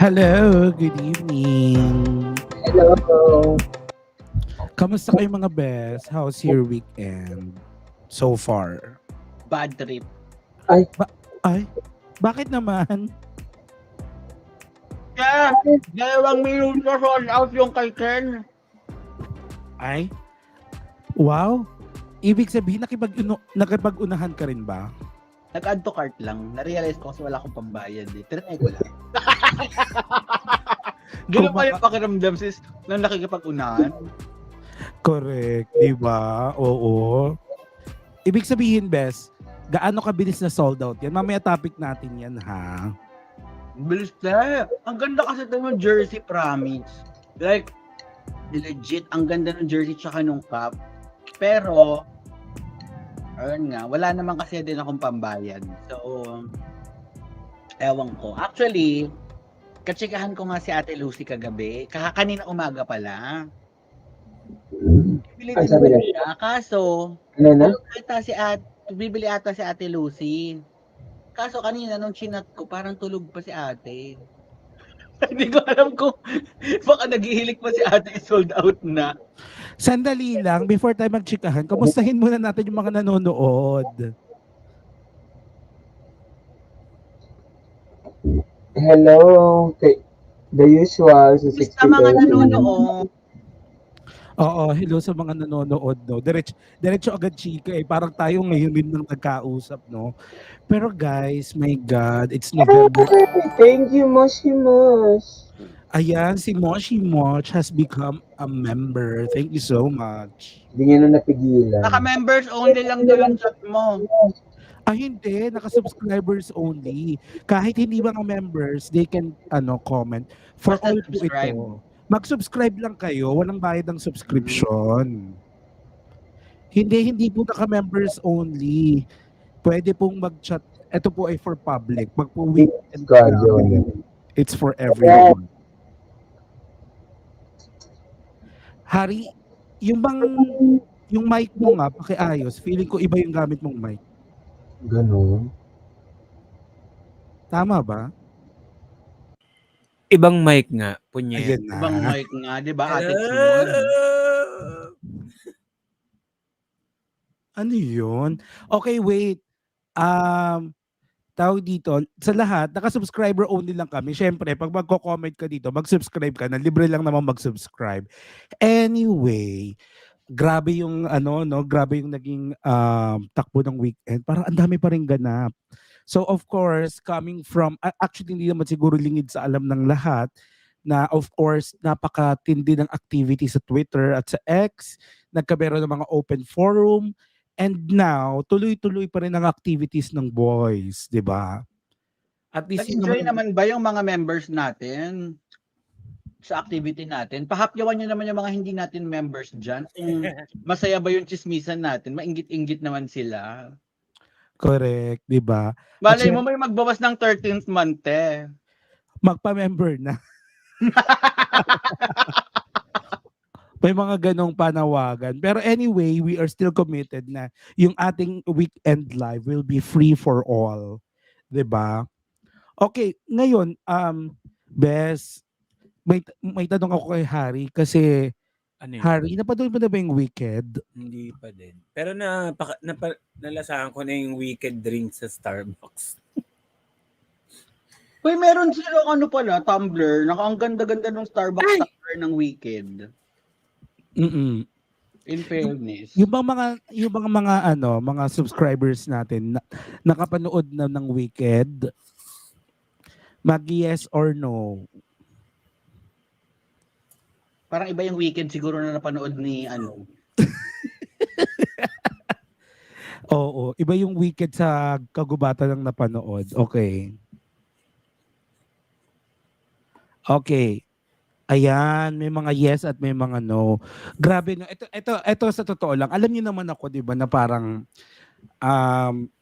Hello, good evening. Hello. Kamusta kayo mga best? How's your weekend so far? Bad trip. Ay, bakit naman? Yeah, 2 minuto sold out yung kay Ken. Ay, wow. Ibig sabihin, nakipag-unahan ka rin ba? Nag-add to cart lang. Na-realize ko kasi wala akong pambayad eh. Tinry ko lang. Ganun pa yung pakiramdam sis nang nakikipag-unahan. Correct, di ba? Oo. Ibig sabihin, best, gaano kabilis na sold out yan? Mamaya topic natin yan, ha? Bilis na. Ang ganda kasi ito yung jersey, promise. Like, legit, ang ganda ng jersey tsaka nung cup. Pero, ayun nga, wala naman kasi din akong pambayad. So, ewan ko. Actually, katsikahan ko nga si Ate Lucy kagabi. Kanina umaga pala. Bibili din Sabi naman niya? siya. Kaso, Ano na? bibili ata si Ate Lucy. Kaso kanina nung chinat ko, parang tulog pa si ate. Hindi ko alam kung baka naghihilik pa si ate, sold out na. Sandali lang, before tayo magchikahan, kamustahin muna natin yung mga nanonood. Hello. The usual. Sa Basta mga 60 nanonood. Oo, hello sa mga nanonood, no. Diretso agad chika eh. Parang tayo ngayon din nang nagkausap, no. Pero guys, my God, it's November. Thank you, Moshi Mosh. Ayan, si Moshi Moch has become a member. Thank you so much. Hindi niya na napigilan. Naka-members only lang daw yung chat mo. Hindi, naka-subscribers only. Kahit hindi mga members, they can comment. For Basta all po subscribe. ito. Mag-subscribe lang kayo, walang bayad ng subscription. Hindi po naka-members only. Pwede pong mag-chat. Ito po ay for public. Mag-weekend God, It's for everyone. Hari, yung mic mo nga, pakiayos. Feeling ko iba yung gamit mong mic. Ganun. Tama ba? Ibang mic nga, punyet. Ayan na. Ibang mic nga, di ba? Attitude. Ano yun? Okay, wait. Tawag dito, sa lahat, naka-subscriber only lang kami. Siyempre, pag magko-comment ka dito, mag-subscribe ka na. Libre lang naman mag-subscribe. Anyway, grabe yung grabe yung naging takbo ng weekend. Parang ang dami pa rin ganap. So of course, coming from actually hindi naman siguro lingid sa alam ng lahat na of course napakatindi ng activity sa Twitter at sa X, nagkameron ng mga open forum, and now tuloy-tuloy pa rin ang activities ng boys, 'di ba? At least Nag-enjoy naman ba yung mga members natin sa activity natin? Pahapyawan nyo naman yung mga hindi natin members dyan. Masaya ba yung chismisan natin? Maingit-ingit naman sila. Correct, 'di ba? Malay mo may magbawas ng 13th month eh. Magpa-member na. May mga ganong panawagan. Pero anyway, we are still committed na yung ating weekend live will be free for all. 'Di ba? Okay, ngayon, Bes, may tanong ako kay Harry kasi Ano yun? Harry, napanood mo na ba yung Wicked? Hindi pa din. Pero nalasahan ko na yung Wicked drink sa Starbucks. Uy, meron silang ano pala, Tumblr. Ang ganda-ganda ng Starbucks Tumblr ng weekend. In fairness. Yung mga subscribers natin nakapanood na ng Wicked, mag-yes or no? Parang iba yung weekend siguro na napanood ni ano. Oo, iba yung Wicked sa kagubatan ng napanood. Okay. Okay. Ayan, may mga yes at may mga no. Grabe no. Ito sa totoo lang. Alam niyo naman ako, 'di ba, na parang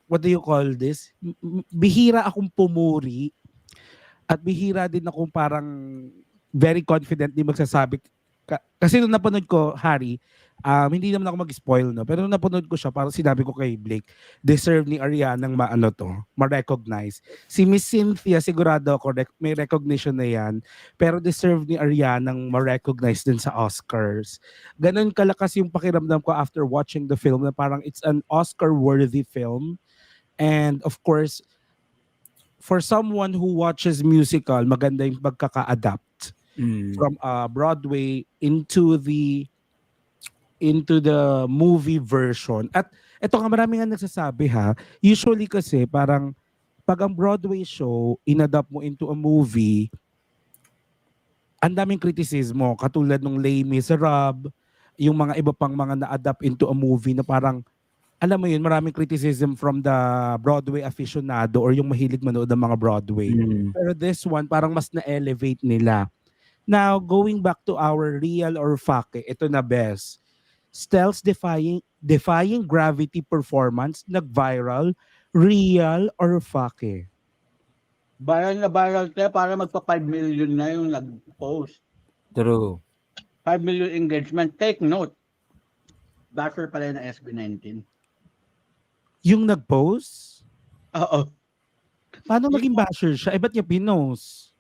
what do you call this? Bihira akong pumuri at bihira din akong parang very confidently magsasabi Kasi nung napanood ko, Harry, hindi naman ako mag-spoil, no? Pero nung napanood ko siya, parang sinabi ko kay Blake, deserve ni Ariana ng ma-recognize. Si Miss Cynthia, sigurado ako, may recognition na yan, pero deserve ni Ariana ng ma-recognize din sa Oscars. Ganon kalakas yung pakiramdam ko after watching the film na parang it's an Oscar-worthy film. And of course, for someone who watches musical, maganda yung pagkaka-adapt from Broadway into the movie version. At eto nga marami nga nagsasabi ha, usually kasi parang pag ang Broadway show inadapt mo into a movie, ang daming kritisismo katulad nung Les Miserables, yung mga iba pang mga na-adapt into a movie na parang alam mo yun, maraming criticism from the Broadway aficionado or yung mahilig manood ng mga Broadway. Pero this one, parang mas na-elevate nila. Now, going back to our real or fake, ito na best. Stell's defying gravity performance, nag-viral, real or fake? Viral na viral tayo para magpa 5 million na yung nag-post. True. 5 million engagement. Take note. Backer pala na SB19. Yung nag-post? Oo. Paano maging basher siya? Ba't niya pinost?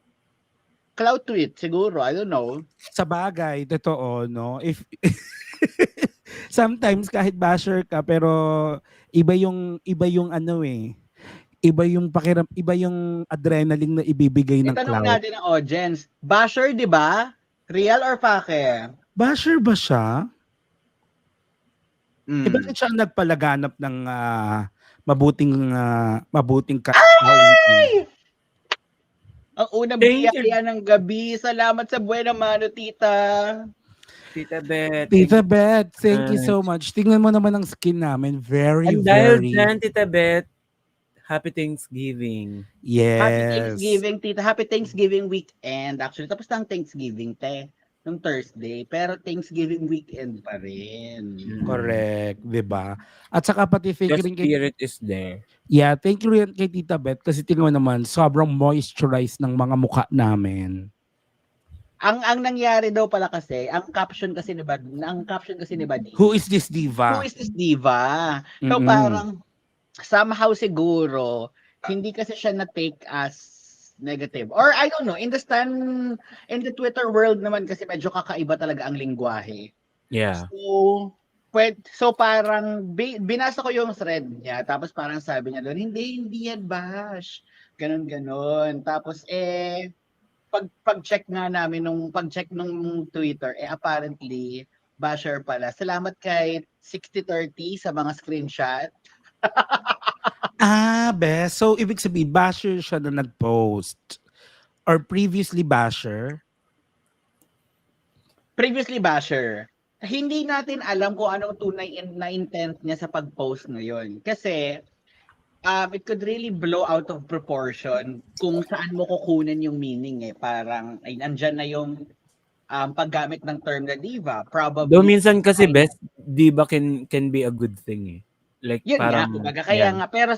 Cloud tweet siguro. I don't know. Sa bagay, totoo, no? If sometimes kahit basher ka pero iba yung ano eh. Iba yung adrenaline na ibibigay ng Itanong cloud. natin ang audience. Basher, di ba? Real or fake? Basher ba siya? Mm. Bakit siya ang nagpalaganap ng mabuting Ang unang Thank you. biyaya ng gabi. Salamat sa buena mano, tita. Tita Beth. Tita Beth, thank you so much. Tingnan mo naman ang skin namin. Very, And dahil very... dyan, Tita Beth, Happy Thanksgiving. Yes. Happy Thanksgiving, tita. Happy Thanksgiving weekend. Actually, tapos na ang Thanksgiving, te. Nung Thursday. Pero Thanksgiving weekend pa rin. Correct, 'di ba? At saka pati thank The you rin kay, spirit is there. yeah, thank you rin kay Tita Beth kasi tingnan mo naman sobrang moisturized ng mga mukha namin. Ang nangyari daw pala kasi, ang caption kasi ni Buddy. Who is this diva? Who is this diva? So Mm-mm. parang somehow siguro hindi kasi siya na-take as negative. Or I don't know, in the Twitter world naman kasi medyo kakaiba talaga ang lingwahe. Yeah. So parang binasa ko yung thread niya tapos parang sabi niya doon, hindi yan bash. Ganon. Tapos pag-check nga namin pag-check nung Twitter, apparently basher pala. Salamat kay 6030 sa mga screenshot. Bes. So, ibig sabihin, basher siya na nag-post. Or previously basher. Previously basher. Hindi natin alam kung anong tunay na intent niya sa pag-post na yun. Kasi, it could really blow out of proportion kung saan mo kukunin yung meaning eh. Parang, ay, nandyan na yung paggamit ng term na diva. Probably. Though minsan kasi, best, diba can be a good thing eh. Like, Yun parang, nga, kumbaga, kaya nga, pero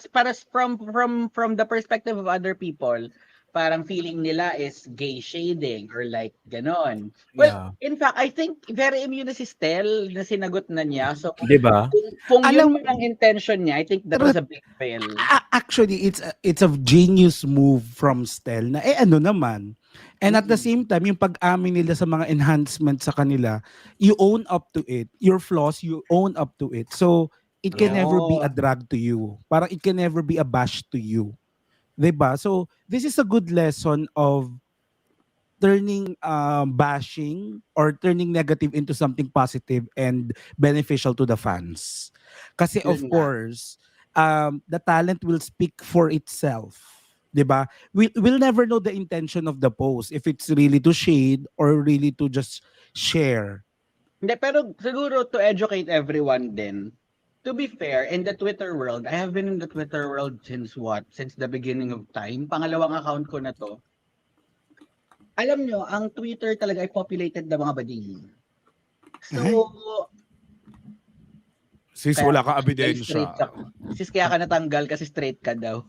from the perspective of other people, parang feeling nila is gay shading or like ganon. Well, in fact, I think very immune na si Stel na sinagot na niya. So, diba? kung yun man ang intention niya, I think that was a big fail. Actually, it's a genius move from Stel na ano naman. And at the same time, yung pag-amin nila sa mga enhancements sa kanila, you own up to it. Your flaws, you own up to it. So, it can never be a drag to you. Parang it can never be a bash to you. Diba? So, this is a good lesson of turning bashing or turning negative into something positive and beneficial to the fans. Kasi of course, the talent will speak for itself. Diba? We'll never know the intention of the post if it's really to shade or really to just share. Hindi, pero siguro to educate everyone din. To be fair, in the Twitter world, I have been in the Twitter world since the beginning of time. Pangalawang account ko na to. Alam nyo, ang Twitter talaga ay populated na mga bading. So, Sis, wala ka ebidensya. Sis, kaya ka natanggal kasi straight ka daw.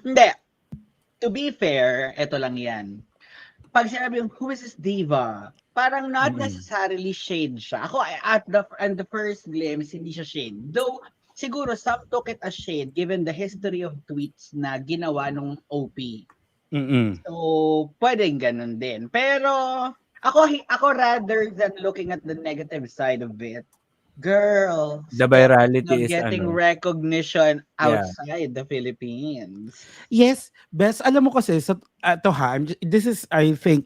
Hindi. To be fair, eto lang yan. pag sinabi yung, who is this diva? Parang not Mm. necessarily shade siya. Ako, at the first glimpse, hindi siya shade. Though, siguro, some took it as shade given the history of tweets na ginawa nung OP. Mm-mm. So, pwedeng ganun din. Pero, ako rather than looking at the negative side of it, girl, The step virality is getting ano. recognition Yeah. outside the Philippines. Yes, Bes, alam mo kasi, this is, I think,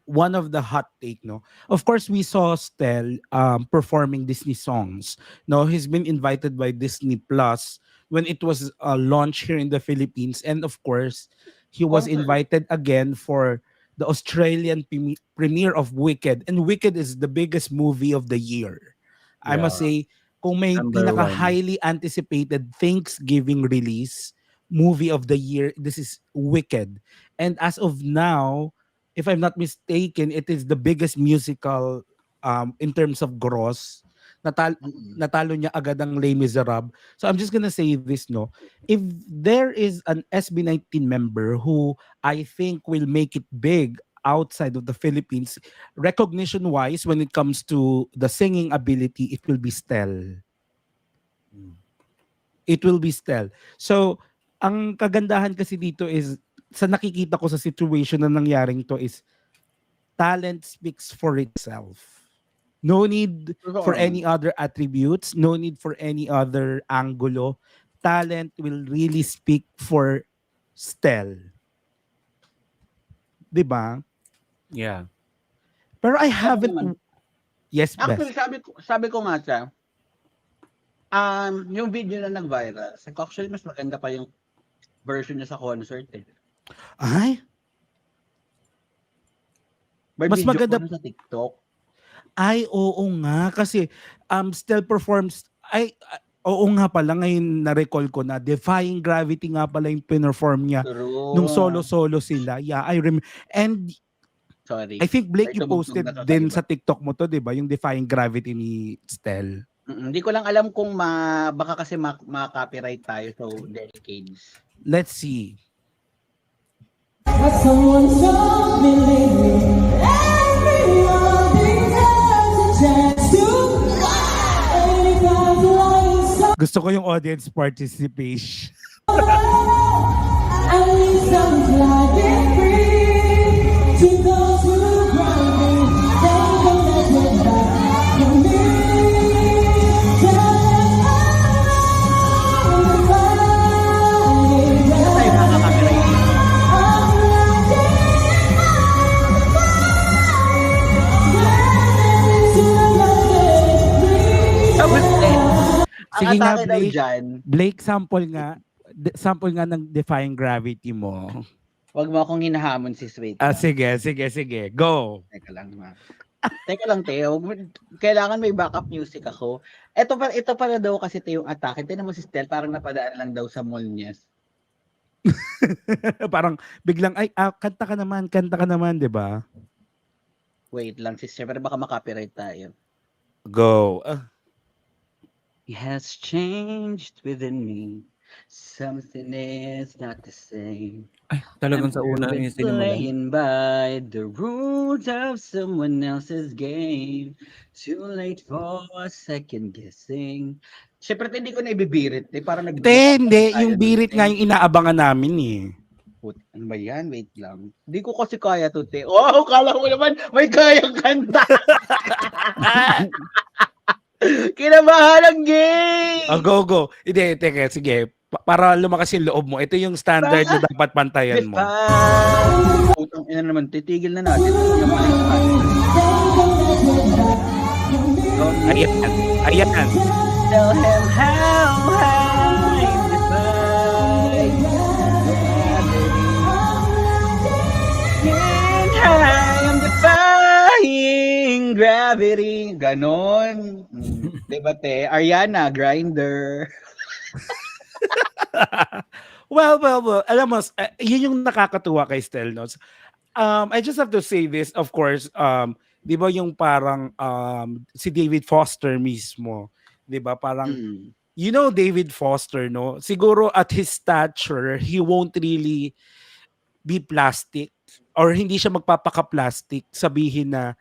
one of the hot take, no? Of course, we saw Stel performing Disney songs. No, he's been invited by Disney Plus when it was launched here in the Philippines, and of course, he was Concert. invited again for the Australian premiere of Wicked, and Wicked is the biggest movie of the year. I must Yeah. say, kung may Number pinaka one. highly anticipated Thanksgiving release movie of the year, this is Wicked. And as of now, if I'm not mistaken, it is the biggest musical in terms of gross. Mm-mm. Natalo niya agad ang Les Miserables. So I'm just gonna say this, no. If there is an SB19 member who I think will make it big outside of the Philippines, recognition-wise, when it comes to the singing ability, it will be Stel. It will be Stel. So, ang kagandahan kasi dito is, sa nakikita ko sa situation na nangyaring to is, talent speaks for itself. No need for any other attributes, no need for any other angulo. Talent will really speak for Stel. 'Di ba? Yeah. Pero I naman. haven't. Yes, Actually, Bes. sabi ko nga siya, yung video na nag-viral, actually mas maganda pa yung version niya sa concert eh. Ay, May Mas video maganda- ko na sa TikTok. ay oo nga kasi Stel performs oo nga pala ngayon na-recall ko na Defying Gravity nga pala yung perform niya True. nung solo sila. Yeah, I remember. And Sorry. I think Blake, May you tumugtog posted na to sa din iba. sa TikTok mo to, 'di ba? Yung Defying Gravity ni Stel. Hindi ko lang alam kung baka kasi ma-copyright tayo so decades. Let's see. Someone told me lately, everyone deserves a chance to fly. And if I'm flying so Gusto ko yung audience participation. at least I'm flying free. To those who ground me, they know that you're back for me. Tell them I'm flying. Tayo makaka-copyright. Tapos ang Sige nga, atake daw Blake. dyan, Blake, sample nga ng Defying Gravity mo. wag mo akong hinahamon si Sweet. Sige. Go. Teka lang, ma. Teka lang, Teo. Kailangan may backup music ako. Ito pala daw kasi Teo yung atake. Tignan mo si Stel, parang napadaan lang daw sa mall niya. Parang biglang, kanta ka naman, di ba? Wait lang, sister. Pero baka makopyright tayo. Go. It has changed within me. Something is not the same. Ay, talagang sa una yung sinimulan. Playing by the rules of someone else's game. Too late for second guessing. Siyempre, hindi ko na ibibirit. Parang Hindi, yung birit nga yung inaabangan namin eh. Ano ba yan? Wait lang. Hindi ko kasi kaya to, te. Oh, kala ko naman may kayang kanta. Kinabahan ang game! Go. Hindi, teka, sige. Para lumakas yung loob mo. Ito yung standard na dapat pantayan mo. Putang ina naman, titigil na natin. Yung pala yung Ayan. Tell him how high defy I'm defying gravity. Ganon. Diba, te? Ariana, Grinder. Well. Alam mo, yun yung nakakatuwa kay Stel, no? I just have to say this, of course, di ba yung parang si David Foster mismo, di ba? Parang, you know David Foster, no? Siguro at his stature, he won't really be plastic. or hindi siya magpapaka-plastic, sabihin na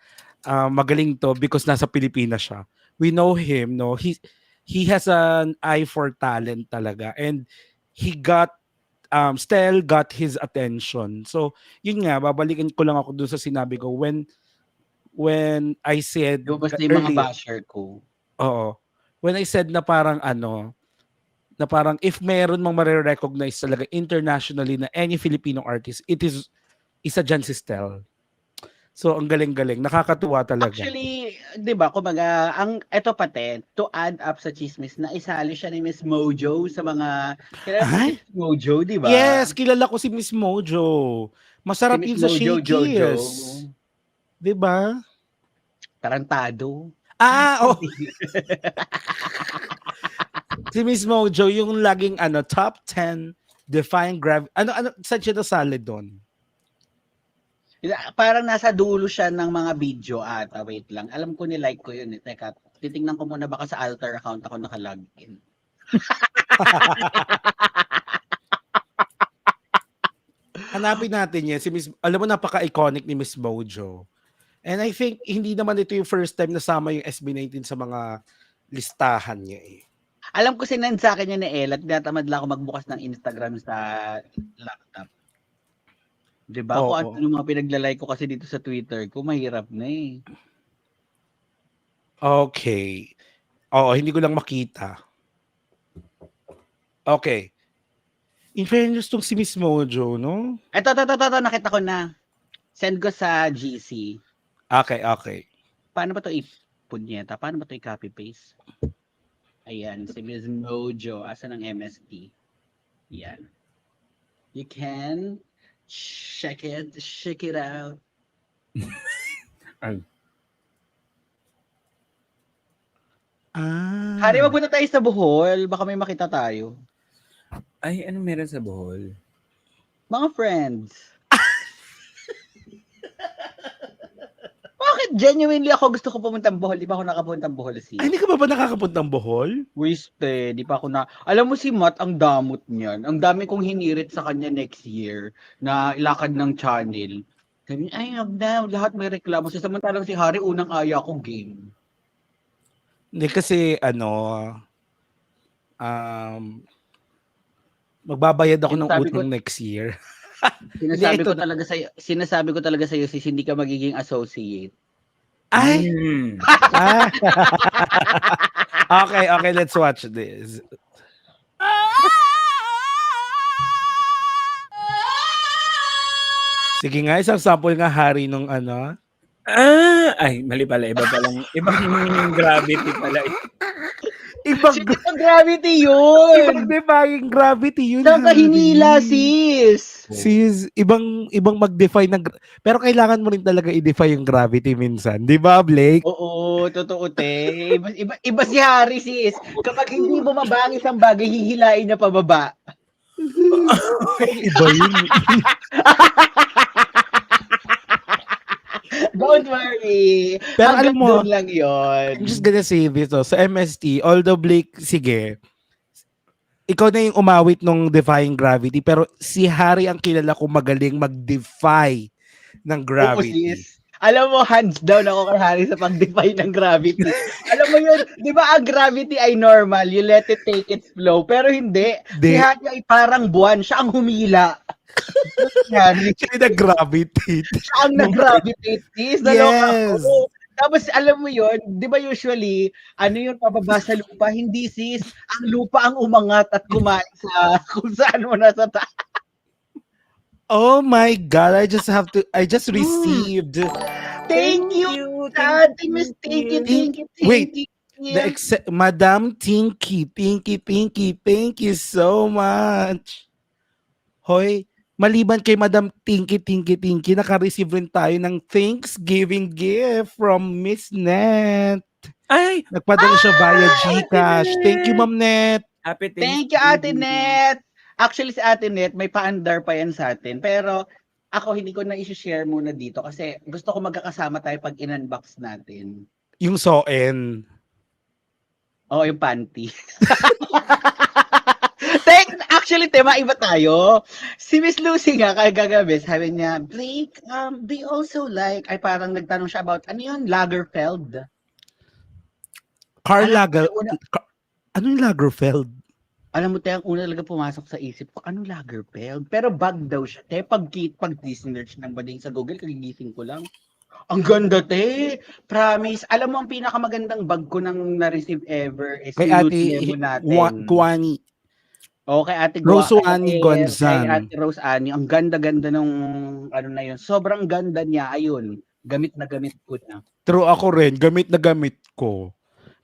magaling to because nasa Pilipinas siya. We know him, no? He has an eye for talent talaga, and he got still got his attention. So, yun nga, babalikan ko lang ako dun sa sinabi ko when I said Lumabas na yung mga earlier, basher ko. oo. When I said na parang na parang if meron mang marirecognize talaga internationally na any Filipino artist, isa dyan si Stel. So, ang galing-galing. Nakakatuwa talaga. Actually, 'di ba, kumbaga, eto pati, to add up sa chismis, na isali siya ni Miss Mojo sa mga, kilala mo si Ay? Miss Mojo, 'di ba? Yes, kilala ko si Miss Mojo. Masarap Si yun Miss sa Mojo Jojo. Shakey's. Diba? Tarantado. Oh! Si Miss Mojo, yung laging top 10 defying gravity. Saan siya nasali doon? Parang nasa dulo siya ng mga video ata. Wait lang. Alam ko ni-like ko yun. Teka, titingnan ko muna baka sa alter account ako nakalogin. Hanapin natin yan. Alam mo, napaka-iconic ni Miss Mojo. And I think, hindi naman ito yung first time nasama yung SB19 sa mga listahan niya eh. Alam ko sinend sa akin yun ni Ella. Tinatamad lang ako magbukas ng Instagram sa laptop. Diba? Oo. Kung ano mga pinaglalike ko kasi dito sa Twitter ko, mahirap na eh. Okay. Oo, hindi ko lang makita. Okay. In fairness tong si Miss Mojo, no? Ito, nakita ko na. Send ko sa GC. Okay. Paano ba ito i-punyeta? Paano ba ito i-copy-paste? Ayan, si Miss Mojo. Asan ang MST? Yan. You can check it out. Hari, magpunta tayo sa Bohol. Baka may makita tayo. Ay, ano meron sa Bohol? Mga friends. Bakit genuinely ako gusto ko pumunta ng Bohol? Di ba ako nakapunta ng Bohol Ay, hindi ka ba nakakapuntang Bohol? Wiste, di pa ako na. Alam mo si Matt, ang damot niyan. Ang dami kong hinirit sa kanya next year na ilakad ng channel. Sabi niya, ay, lahat may reklamo. Samantalang si Hari, unang aya ko game. Hindi kasi, magbabayad ako ng Sinasabi utang next year. Sinasabi ko talaga sa iyo, sis, hindi ka magiging associate. Ay! Okay, let's watch this. Sige nga, isang sample nga, Hari, nung Ay, mali pala. Iba palang, ibang gravity pala. Ibang Gravity yun! Ibang defying gravity yun. Saan ka Hari. hinila, sis? Sis, ibang mag-defy ng pero kailangan mo rin talaga i-defy yung gravity minsan. 'Di ba, Blake? Oo, totoo, te. Iba si Hari, sis. Kapag hindi bumaba ang isang bagay, hihilain niya pababa. Iba yun. Don't worry. Pero alam Hanggang mo, doon lang yun. I'm just gonna say this, sa MST, although Blake, sige, ikaw na yung umawit nung defying gravity, pero si Hari ang kilala ko magaling mag-defy ng gravity. Oo, sis. Alam mo, hands down ako kay Hari sa pag-defy ng gravity. Alam mo yun, di ba ang gravity ay normal, you let it take its flow, pero hindi. Si Hari ay parang buwan, siya ang humila. Siya nag-gravitate. Siya ang nag-gravitate, sis. Yes. Tapos alam mo yun, di ba usually, ano yung pababa sa lupa? Hindi, sis. Ang lupa ang umangat at kumain sa kung saan mo nasa taas. Oh my God, I just received. Thank you, Ate Miss. Thank you. Wait, Madam Tinky, thank you so much. Hoy, maliban kay Madam Tinky, naka-receive rin tayo ng Thanksgiving gift from Miss Net. Ay! Nagpadala siya via Ate Gcash. Net. Thank you, Ma'am Net. Happy Thank you, Ate Net. Actually, si Ate Net, may pa-under pa yan sa atin. Pero ako, hindi ko na i-share muna dito kasi gusto ko magkakasama tayo pag in-unbox natin. Yung Soen. Oo, yung panty. Actually, tema iba tayo. Si Miss Lucy nga, kagagabi, sabi niya, Blake, do you also like, ay parang nagtanong siya about, ano yun, Lagerfeld? Karl Alam mo, Lager... yung una- Ano yung Lagerfeld? Alam mo, te, ang una talaga pumasok sa isip ko, anong Lagerfeld? Pero bag daw siya. Te, pag sinerch ng bading sa Google, kagigising ko lang. Ang ganda, te. Promise. Alam mo, ang pinakamagandang bag ko nang na-receive ever is Kay yung Ate Lululemon natin. Guani. O, kay Ate Rose Gua- Annie kay- Gonzan. Kay Ate Rose Annie. Ang ganda-ganda nung, ano na yun. Sobrang ganda niya. Ayun. Gamit na gamit ko na. True, ako rin. Gamit na gamit ko.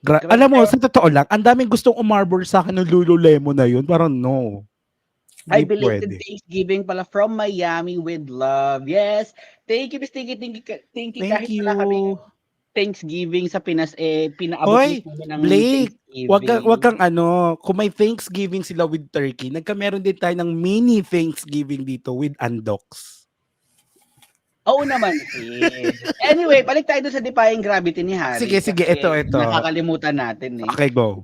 Grabe. Alam mo, sa totoo lang, ang daming gustong umarbor sa akin ng Lululemon na yun. Parang no. Ay, Hindi belated pwede. Thanksgiving pala from Miami with love. Yes. Thank you, Miss Thank you. Thank Kahit wala kami you. Thanksgiving sa Pinas, pinaabot Hoy, niyo kami ng Blake, Thanksgiving. wag kang ano, kung may Thanksgiving sila with turkey, nagkameron din tayo ng mini Thanksgiving dito with Andox. Oo naman, sis. Anyway, balik tayo dun sa Defying Gravity ni Harry. Sige, kasi ito. Nakakalimutan natin eh. Okay, go.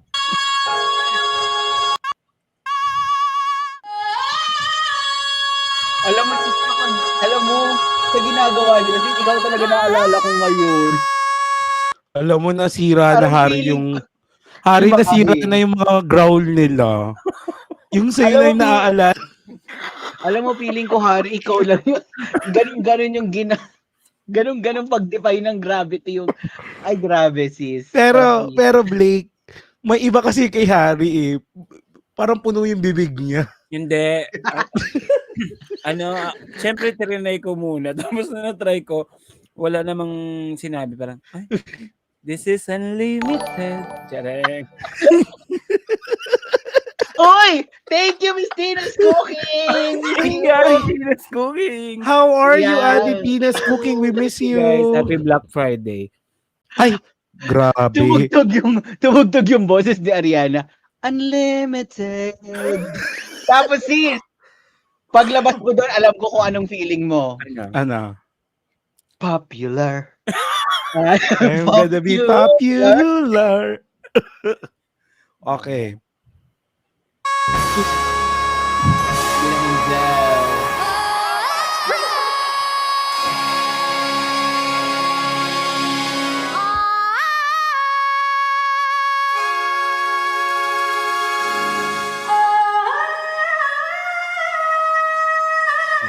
Alam mo, sis, alam mo, sa ginagawa nila, sis, ikaw talaga naalala ko ngayon. Alam mo, nasira na Parang Hari feeling yung... Hari, Yung nasira makami. na yung mga growl nila. Yung sa'yo na Alam yung mo, naaalala. Alam mo, feeling ko, Harry, ikaw lang yun. Ganun yung ganun pag-define ng gravity yung, ay, grabe, sis. Pero Promise. Blake, may iba kasi kay Hari eh. Parang puno yung bibig niya. Hindi. Syempre trinay ko muna. Tapos na na-try ko, wala namang sinabi. Parang, ay, this is unlimited. Chareng. Oy! Thank you, Miss Tina's Cooking! Tina's Cooking. How are you, Yeah. Ate Tina's Cooking? We miss you. Guys, happy Black Friday. Ay, grabe. Tumugtog yung boses ni Ariana. Unlimited. Tapos sis, paglabas mo doon, alam ko kung anong feeling mo. Ano? Popular. I'm gonna be popular. Okay.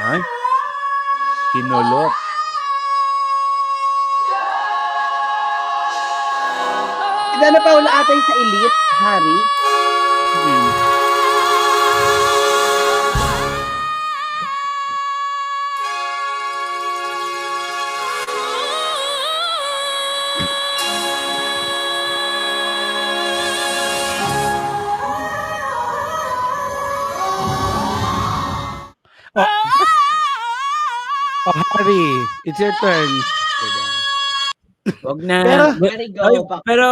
Ay, kinulot. Dana Paula atay sa Elite, Harry. Oh, Hari, it's your turn. Wag na. Pero- Harry, go. Ay, pero,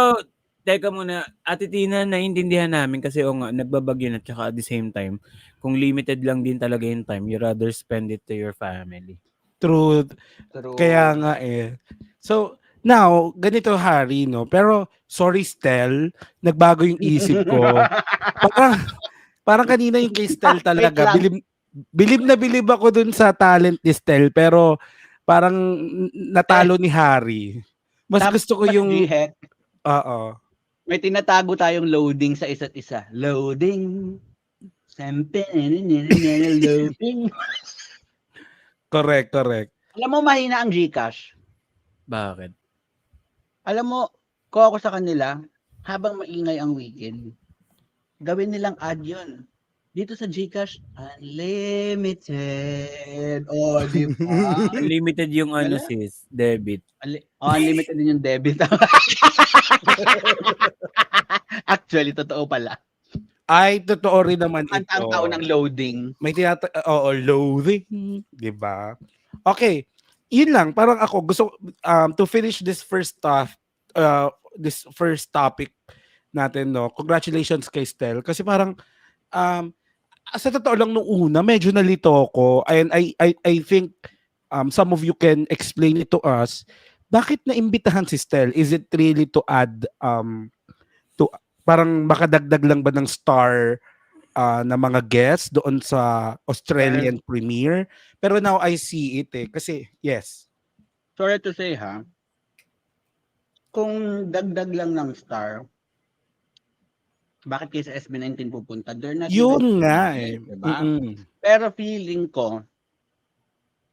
teka muna, Ate Tina, naiintindihan namin kasi nga, nagbabagyo na tsaka at the same time, kung limited lang din talaga yung time, you rather spend it to your family. Truth. True. Kaya nga eh. So, now, ganito Hari, no? Pero, sorry Stel, nagbago yung isip ko. parang kanina yung kay Stel talaga. Wait lang. Bilib ako dun sa talent ni Stel, pero parang natalo ni Hari. Mas gusto ko yung... G-Heck, Oo. may tinatago tayong loading sa isa't isa. Loading. Loading. Correct. Alam mo, mahina ang Gcash. Bakit? Alam mo, kung ako sa kanila, habang maingay ang weekend, gawin nilang ad yun. Dito sa Gcash, unlimited. Oh, di ba? Limited yung ano Wala. sis, debit. Unlimited din yung debit. Actually, totoo pala. Ay, totoo rin naman ito. Ang tao ng loading. May loathing, 'di ba? Okay. Yun lang, parang ako gusto to finish this first topic natin, no. Congratulations kay Stel kasi parang sa totoo lang nung una, medyo nalito ako and I think some of you can explain it to us. Bakit naimbitahan si Stel? Is it really to add to parang makadagdag lang ba ng star na mga guests doon sa Australian premiere. Pero now I see it kasi yes. Sorry to say ha, kung dagdag lang ng star, bakit kayo sa SB19 pupunta? They're not even Yun nga eh. diba? Mm-mm. Pero feeling ko,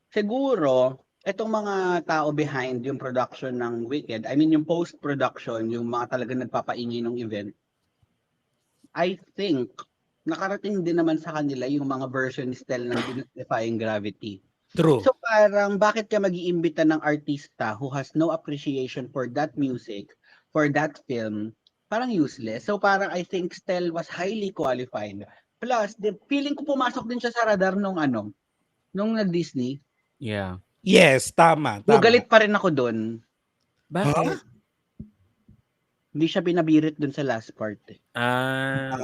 siguro, itong mga tao behind yung production ng Wicked, I mean yung post-production, yung mga talagang nagpapaingay ng event, I think, nakarating din naman sa kanila yung mga version ni Stel ng Defying Gravity. True. So parang bakit ka mag-iimbita ng artista who has no appreciation for that music, for that film, parang useless. So parang I think Stel was highly qualified. Plus, feeling ko pumasok din siya sa radar nung nag-Disney. Yeah. Yes, tama. So, galit pa rin ako doon. Bakit? Hindi siya binabirit doon sa last part.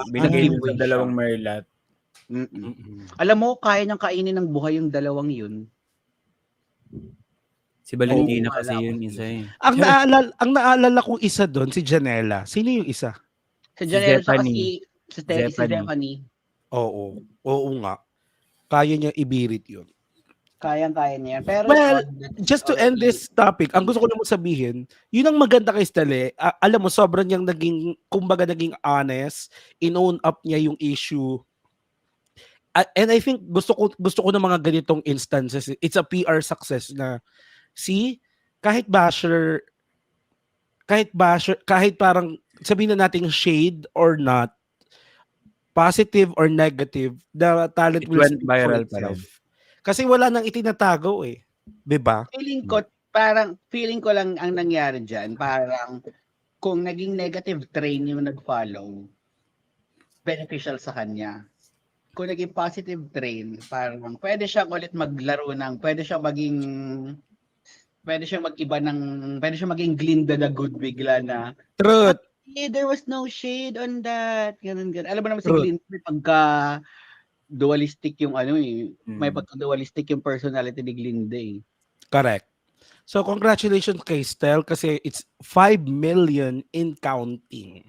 Binigay mo giveaway sa dalawang siya. Merlat. Mm-mm. Alam mo, kaya niyang kainin ng buhay yung dalawang yun. Si Valentina Wala kasi ako yun dito. isa eh. Ang naalala kong isa doon, si Janela. Sino yung isa? Si Janelle sa Zephanie. si Zephanie. Stephanie. Oo. Oo nga. Kaya niya ibirit yun. Kayang-kaya niya. Pero Well, that's just to end already- this topic, ang gusto ko naman sabihin, yun ang maganda kay Stele. Alam mo, sobrang niyang naging honest, in-own up niya yung issue. And I think gusto ko ng mga ganitong instances. It's a PR success na kahit parang sabihin na nating shade or not, positive or negative, the talent It will went speak viral for pa rin. itself. Kasi wala nang itinatago eh. 'Di ba? Feeling ko lang ang nangyari diyan, parang kung naging negative train yung nag-follow, beneficial sa kanya. Kung naging positive train, parang pwede siyang ulit maglaro pwede siyang maging Glinda the Good bigla na, Truth. there was no shade on that. Ganun. Alam mo naman si True. Glinda, pagka dualistic yung may Mm. pagka-dualistic yung personality ni Glinda eh. Correct. So congratulations kay Stel kasi it's 5 million in counting.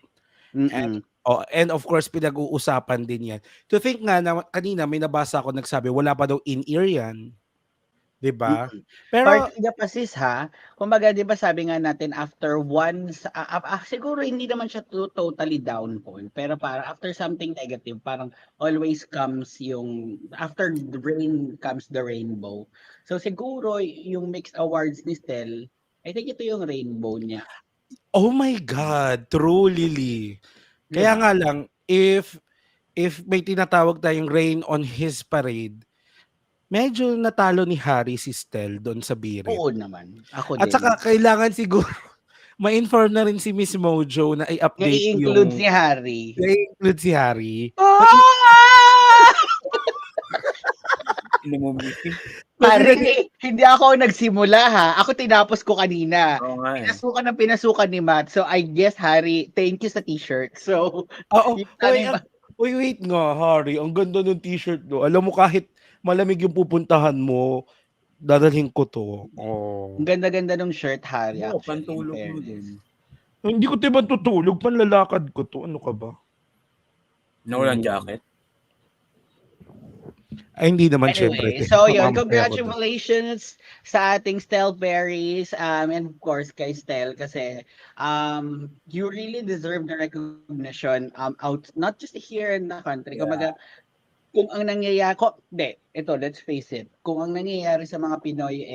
Mm-mm. And of course pinag-uusapan din 'yan. To think nga na kanina may nabasa ako nagsabi wala pa daw in-ear 'yan. 'Di ba? Mm-mm. Pero Partida pa sis ha. Kumbaga 'di ba sabi nga natin after siguro hindi naman siya totally downfall, pero parang after something negative, parang always comes after the rain comes the rainbow. So siguro yung mixed awards ni Stel, I think ito yung rainbow niya. oh my God, true Lily. Kaya Diba? nga lang if may tinatawag tayong rain on his parade, medyo natalo ni Harry si Stel doon sa birit. Oo naman. Ako At din. saka kailangan siguro ma-inform na rin si Miss Mojo na i-update I-include yung si Harry. i-include si Harry. Harry, hindi ako nagsimula ha. Ako tinapos ko kanina. Oo nga eh. Pinasukan ni Matt. So I guess Harry, thank you sa t-shirt. So Oo. yung tanong Wait nga, Harry. Ang ganda ng t-shirt do. Alam mo kahit malamig yung pupuntahan mo, dadalhin ko to. Oh. ang ganda-ganda ng shirt, Harry. Oo, actually, pantulog in mo fairness. din. Hindi ko tiba tutulog, panlalakad ko to. Ano ka ba? Na walang jacket. Ay, hindi naman syempre. Anyway, so yun, Mamaya ko to. congratulations sa ating Stel Berries and of course kay Stel kasi you really deserve the recognition out not just here in the country. Yeah. Kumbaga, kung ang nangyayari let's face it, kung ang nangyayari sa mga Pinoy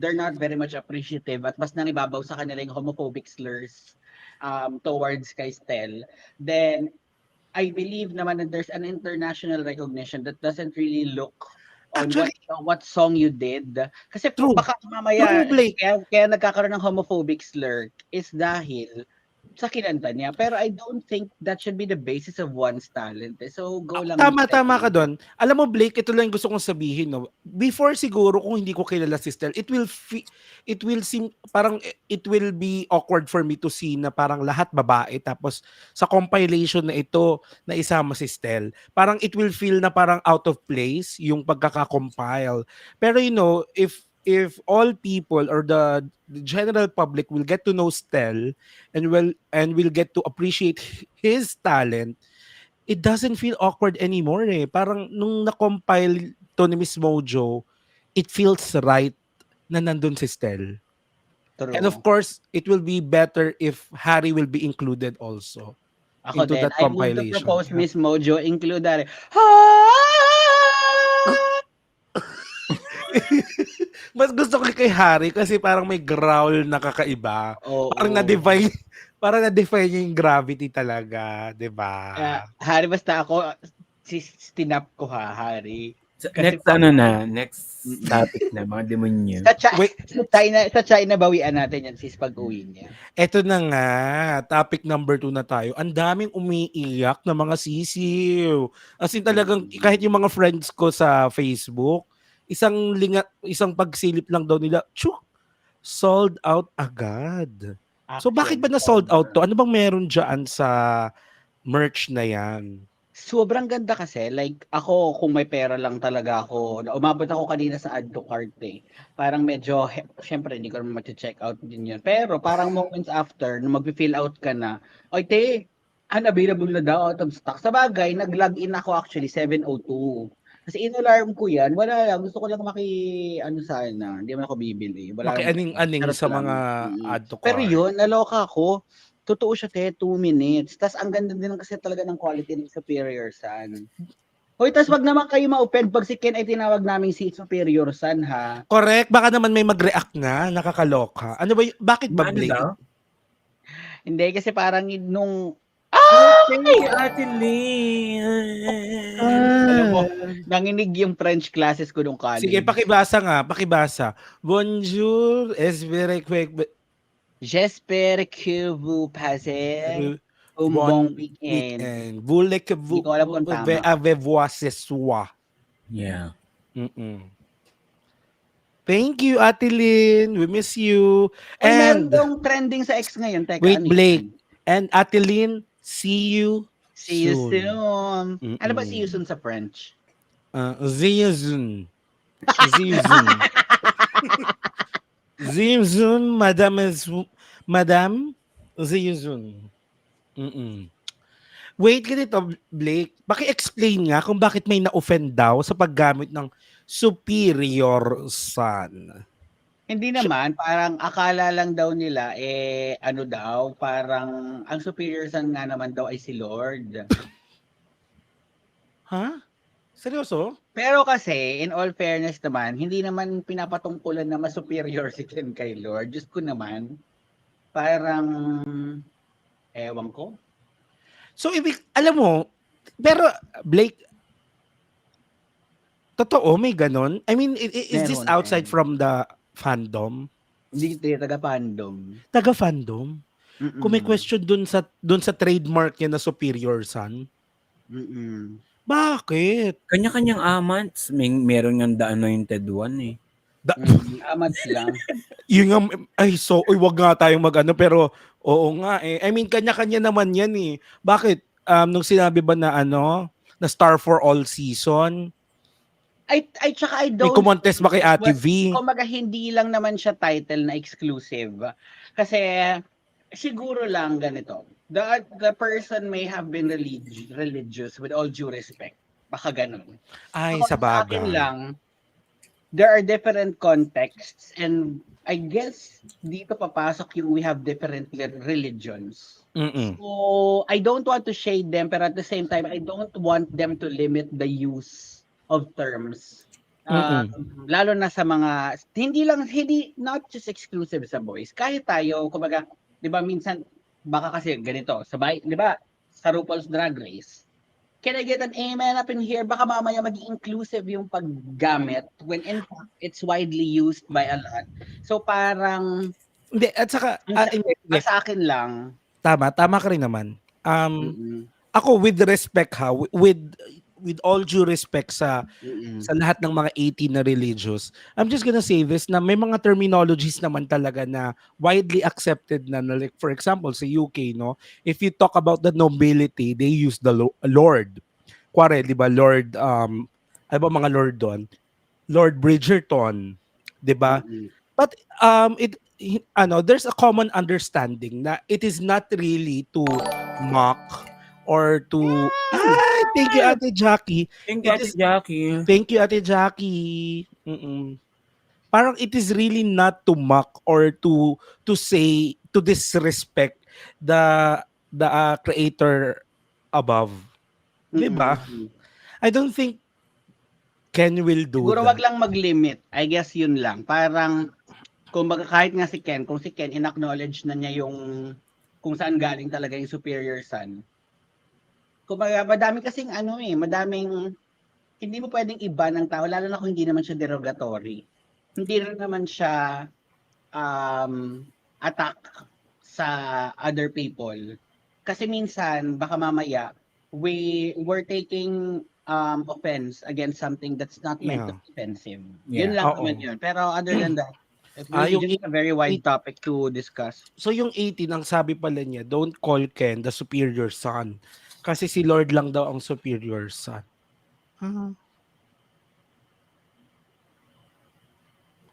they're not very much appreciative at mas nangibabaw sa kanila yung homophobic slurs towards kay Stel, then I believe naman that there's an international recognition that doesn't really look on what song you did. Kasi True. baka mamaya, True, Blake. kaya nagkakaroon ng homophobic slur is dahil sa kinanta niya. Pero I don't think that should be the basis of one's talent. So, go lang. Tama ka doon. Alam mo, Blake, ito lang yung gusto kong sabihin. No? Before siguro, kung hindi ko kilala si Stel, it will seem, parang it will be awkward for me to see na parang lahat babae. Tapos sa compilation na ito, na isama si Stel, parang it will feel na parang out of place yung pagkakakompile. Pero if all people or the general public will get to know Stel and will get to appreciate his talent, it doesn't feel awkward anymore eh. Parang nung na-compile to ni Miss Mojo, it feels right na nandun si Stel. True. And of course, it will be better if Harry will be included also Ako into din, that I move to compilation. propose Miss Mojo, include that. Mas gusto ko kay Harry kasi parang may growl na kakaiba. Oo. Parang na-define, parang na-define niya yung gravity talaga, 'di ba? Harry, basta ako, tinap ko Harry. Kasi Next topic na, mga demonyo. Wait. Sa China, bawian natin yan sis pag-uwi niya. Eto na nga, topic number 2 na tayo. Ang daming umiiyak na mga sisiw. As in talagang kahit yung mga friends ko sa Facebook, isang pagsilip lang daw nila, sold out agad. So bakit ba na sold out to? Ano bang meron dyan sa merch na yan? Sobrang ganda kasi, like ako kung may pera lang talaga ako, umabot ako kanina sa add to cart eh. Parang medyo, syempre hindi ko naman mag-check out din yun. Pero parang moments after, nung mag-fill out ka na, oy te, unavailable na daw out of stock. Sa bagay, nag-log in ako actually 7:02. Kasi in-alarm ko yan, wala lang, gusto ko lang sana, hindi man ako bibili. Maki-aning-aning Charot sa lang. mga add to cart. Pero yun, naloka ako. Totoo siya, 2 minutes. Tas ang ganda din kasi talaga ng quality ng Superior Sun. Hoy, tas wag naman kayo ma-offend pag si Ken ay tinawag namin si Superior Sun, ha? Correct, baka naman may mag-react na, nakakaloka. Ano ba bakit ba Ano Blake? daw? Hindi, kasi parang nung Ate Lynn. alam mo, nanginig yung French classes ko nung college. Sige, pakibasa. Bonjour, J'espère que vous passez un bon weekend. Voulez que vous Hindi ko alam kung tama. avez voir ce soir. Yeah. Thank you, Ate Lynn. We miss you. Ay, meron And daw trending sa X ngayon. Teka, wait, ano Blake. yan? And Ate Lynn, see you See you soon. soon. Ano ba Mm-mm. see you soon sa French? See you soon. See you soon. See you soon, Madam. See you soon. Wait, ganito, Blake. Paki-explain nga kung bakit may na-offend daw sa paggamit ng Superior Sun. Hindi naman, parang akala lang daw nila, parang ang Superior Sun nga naman daw ay si Lord. Ha? Seryoso? Pero kasi, in all fairness naman, hindi naman pinapatungkulan na mas superior si Ken kay Lord. Diyos ko naman, parang, ewan ko. So, alam mo, pero Blake, totoo, may ganon? I mean, is this Meron, outside from the fandom? Hindi taga-fandom. Taga-fandom? Kung may question dun sa trademark niya na Superior Sun, bakit? Kanya-kanyang amants. Meron nga The Anointed One eh. Amats lang. Yun nga, wag nga tayong mag-ano, pero oo nga eh. I mean, kanya-kanya naman yan eh. Bakit? Nung sinabi ba na na Star for All Season, Tsaka I may don't... kumontes ba kay Ate V? Kumaga, hindi lang naman siya title na exclusive. Kasi, siguro lang ganito. The person may have been religious with all due respect. Baka ganun. Ay, So, sa sa akin bagay. lang, there are different contexts and I guess dito papasok yung we have different religions. So, I don't want to shade them, pero at the same time, I don't want them to limit the use of terms. Lalo na sa mga, not just exclusive sa boys. Kahit tayo, kumbaga, di ba minsan, baka kasi ganito, di ba, sa RuPaul's Drag Race, can I get an amen up in here? Baka mamaya maging inclusive yung paggamit when in fact, it's widely used by a lot. So parang, Hindi, at saka, sa akin lang, tama ka rin naman. Ako, with respect with all due respect sa lahat ng mga 18 na religious, I'm just gonna say this, na may mga terminologies naman talaga na widely accepted na like, for example, sa UK, no? If you talk about the nobility, they use the Lord. Kuwari, di ba, Lord, ano ba mga Lord doon? Lord Bridgerton, di ba? But, there's a common understanding na it is not really to mock or to thank you Ate Jackie. Thank you, It Ate is- Jackie. Thank you Ate Jackie. Mm-mm. Parang it is really not to mock or to say to disrespect the creator above. 'Di ba? Mm-mm. I don't think Ken will do Siguro wag that. lang mag-limit. I guess yun lang. Parang, kumbaga kahit nga si Ken, kung si Ken in-acknowledge na niya yung kung saan galing talaga yung superior son. Kumbaga, madami kasing madaming, hindi mo pwedeng iba ng tao, lalo na kung hindi naman siya derogatory. Hindi rin naman siya attack sa other people. Kasi minsan, baka mamaya, we're taking offense against something that's not meant to Yeah. be offensive. Yeah. Yun lang Oo. naman yun. Pero other than that, it's Ah, really yung just a very wide topic to discuss. So yung 18, ang sabi pala niya, don't call Ken the superior son. Kasi si Lord lang daw ang superior son.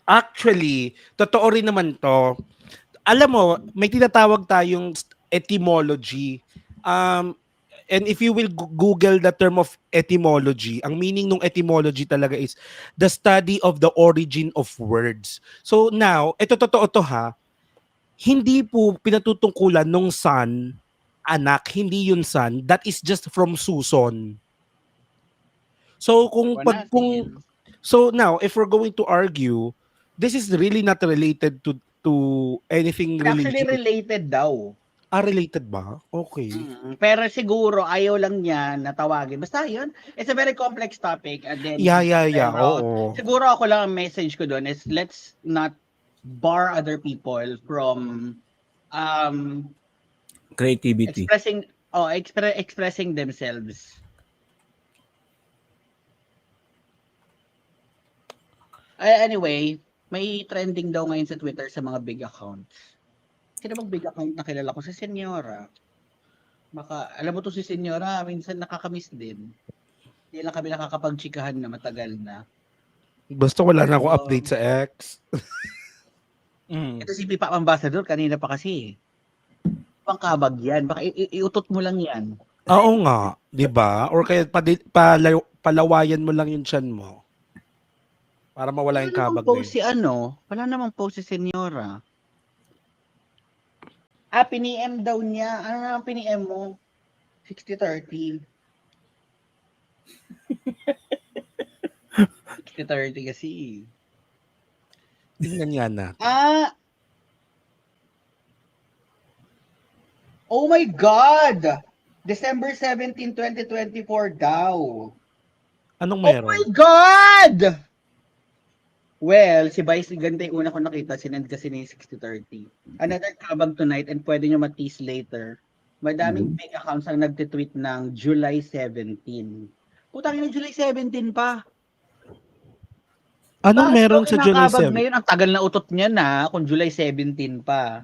Actually, totoo rin naman to. Alam mo, may tinatawag tayong etymology. And if you will Google the term of etymology, ang meaning ng etymology talaga is the study of the origin of words. So now, ito totoo to ha, hindi po pinatutungkulan nung son, anak, hindi yun son, that is just from Suson. So Wanasin. so now if we're going to argue, this is really not related to anything Actually, religious. related daw. Related ba? Okay. Pero siguro, ayaw lang niya na tawagin. Basta yun, it's a very complex topic. And then, Yeah. pero, Oo. siguro ako lang ang message ko doon is let's not bar other people from Creativity. expressing themselves. Anyway, may trending daw ngayon sa Twitter sa mga big accounts. Sino bang big account na kilala ko? Si Senyora. Baka, alam mo to si Senyora, minsan nakakamiss din. Hindi lang kami nakakapagchikahan na matagal na. Basta wala na akong update sa X. Ito si Pipa Ambassador, kanina pa kasi. Pangkabag yan. Baka iutot mo lang yan. Oo nga, 'di ba? Or kaya palawayan mo lang yung tiyan mo. Para mawala yung kabag na post yun. si wala namang post si Senyora. Piniem daw niya. Ano naman piniem mo? 60-30. 60-30 kasi. Tingnan nga na. Oh my God! December 17, 2024 daw. Anong Oh meron? my God! Well, si Vice ganda yung una ko nakita, sinend kasi ni 60-30. Another kabag tonight and pwede nyo matis later. Madaming fake accounts ang nagtitweet ng July 17. Putang ina, July 17 pa. Anong Bakit meron daw sa July kinakabag 7? ngayon? Ang tagal na utot niya na kung July 17 pa.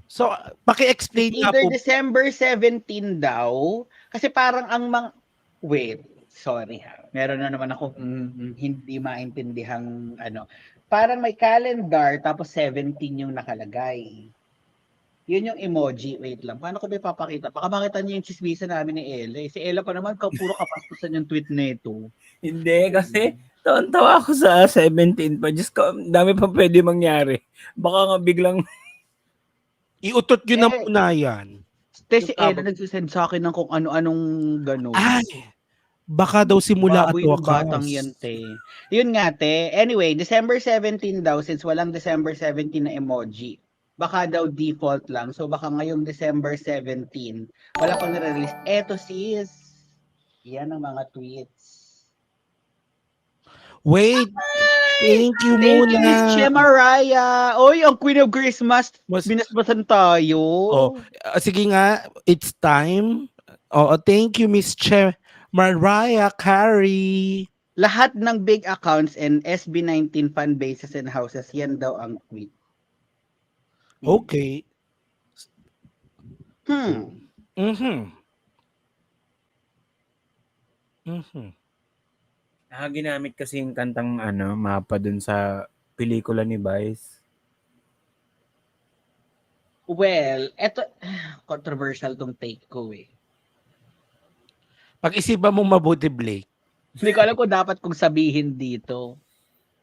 So, paki-explain nga Either po. December 17 daw. Kasi parang wait, sorry ha. Meron na naman ako hindi maintindihang Parang may calendar tapos 17 yung nakalagay. Yun yung emoji. Wait lang. Paano ko ba ipapakita? Baka makita niyo yung chismisa namin ni Ella. Si Ella pa naman, puro kapastusan yung tweet na ito. Hindi, kasi tawa ako sa 17 pa. Diyos ko, dami pa pwede mangyari. Baka nga biglang Iutot yun na muna yan. Si Yung Ella kabag. nagsisend sa akin ng kung ano-anong gano'n. Ay! Baka daw simula at Baboy ng batang wakas. yan, te. Yun nga, te. Anyway, December 17 daw, since walang December 17 na emoji. Baka daw default lang. So, baka ngayong December 17, wala pang nare-release. Eto, sis. Yan ang mga tweets. Wait! Thank you Thank muna. you, Miss Che Mariah. Oy, ang Queen of Christmas. Binasbasan tayo. Sige nga, it's time. Thank you, Miss Che Mariah Carey. Lahat ng big accounts and SB19 fan bases and houses, yan daw ang tweet. Okay. ginamit kasi yung kantang mapa dun sa pelikula ni Vice. Well, eto, controversial tong take ko eh. Pag-isipan mong mabuti, Blake. Hindi ko alam kung dapat kong sabihin dito.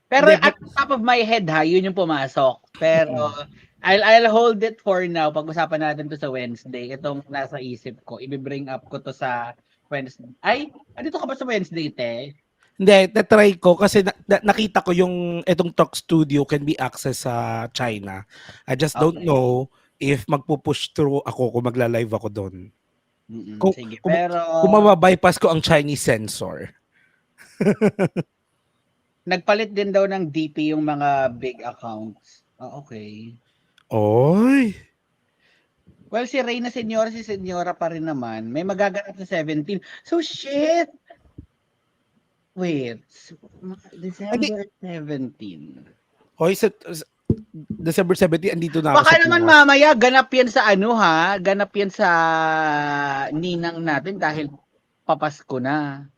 Pero Hindi, at top of my head ha, yun yung pumasok. Pero I'll hold it for now. Pag-usapan natin to sa Wednesday. Itong nasa isip ko, i-bring up ko to sa Wednesday. Ay, andito ka ba sa Wednesday, te? Hindi, tatry ko kasi nakita ko yung itong Talk Studio can be accessed sa China. I just don't Okay. know if magpo-push through ako kung magla-live ako doon. Kung- Sige, kung- pero Kung mababypass ko ang Chinese sensor. nagpalit din daw ng DP yung mga big accounts. Okay. Oy! Well, si Reyna Senyora, si Senyora pa rin naman. May magaganap sa 17. So, shit! Wait. December 17. Hoy, December 17, andito na ako Baka sa naman Pinas. mamaya, ganap yan sa ano ha? Ganap yan sa ninang natin dahil papasko na.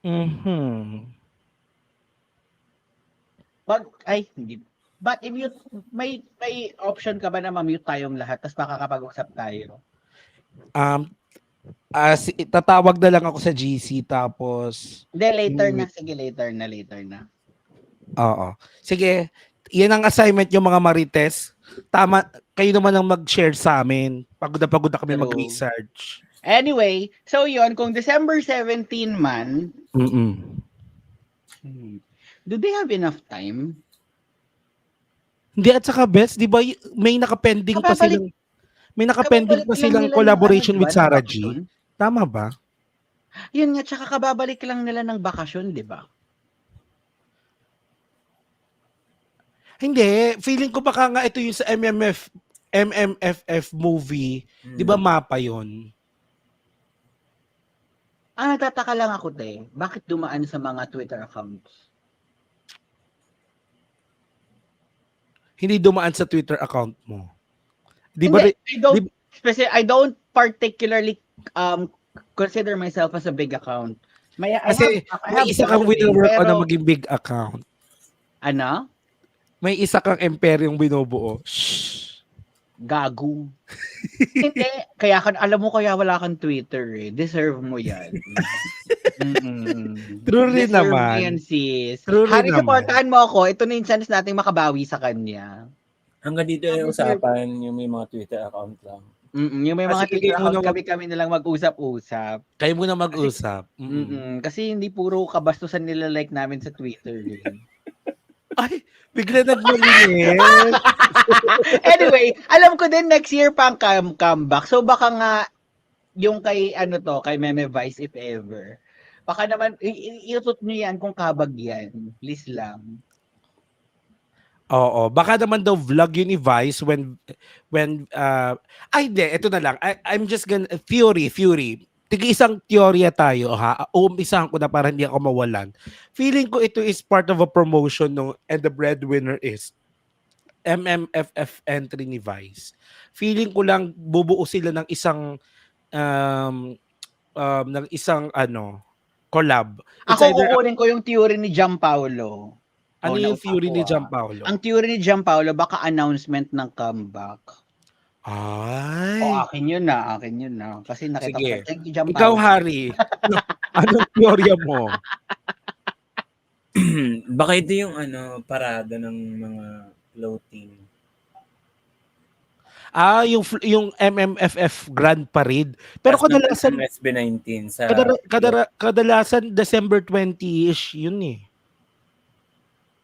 Mhm. Hindi. But if you, may option ka ba na ma-mute tayong lahat tapos makakapag-usap tayo? Tatawag na lang ako sa GC tapos Hindi, later na. Sige, later na. oo. Sige, yan ang assignment yung mga Marites. Tama, kayo naman ang mag-share sa amin. Pagod na kami True. mag-research. Anyway, so yon kung December 17 man, do they have enough time? Hindi, at saka Bets, di ba may nakapending pa Kababalik- silang may nakapending pa kababalik lang silang nila ng collaboration ano, with diba, ng Sarah G. bakasyon? Tama ba? Yun nga, tsaka kababalik lang nila ng bakasyon, di ba? Hindi, feeling ko baka nga ito yung sa MMFF movie. Di ba mapa yun? Natataka lang ako, te. Bakit dumaan sa mga Twitter accounts? Hindi dumaan sa Twitter account mo. Di ba? Hindi, I don't particularly consider myself as a big account. Kasi may isa kang wino-work on na maging big account. Ano? May isa kang imperyong binubuo. Shh. Gago. Hindi. Alam mo kaya wala kang Twitter eh. Deserve mo yan. True rin Deserve naman. mo yan, sis. True rin Hari, naman. supportahan mo ako. Ito na yung chance nating makabawi sa kanya. Hanggang dito yung usapan, yung may mga Twitter account lang. Yung may mga Kasi Twitter hindi mo account kami na lang mag-usap-usap. Kayo muna mag-usap. Kasi hindi puro kabastusan nila like namin sa Twitter. Ay, bigla nagmalinis. Anyway, alam ko din next year pa ang comeback. So baka nga yung kay kay Meme Vice if ever. Baka naman iutot niyo yan kung kabag yan. Please lang. Oo, baka naman daw vlog yun ni Vice when hindi, ito na lang. I'm just gonna theory. Tig-isang teorya tayo, ha? Umpisahan ko na para hindi ako mawalan. Feeling ko ito is part of a promotion no, and the breadwinner is MMFF entry ni Vice. Feeling ko lang bubuo sila ng isang collab. Ako kukunin ko yung theory ni Gianpaolo. Ano yung theory ni Gianpaolo? Ang theory ni Gianpaolo, baka announcement ng comeback. Ay. Akin yun na. Kasi nakita Sige. ko. Thank you, Gianpaolo. Ikaw, Harry. Anong teorya mo? Baka ito yung parada ng mga floating. Yung MMFF Grand Parade. Pero kadalasan SB19 sa kadalasan December 20-ish yun eh.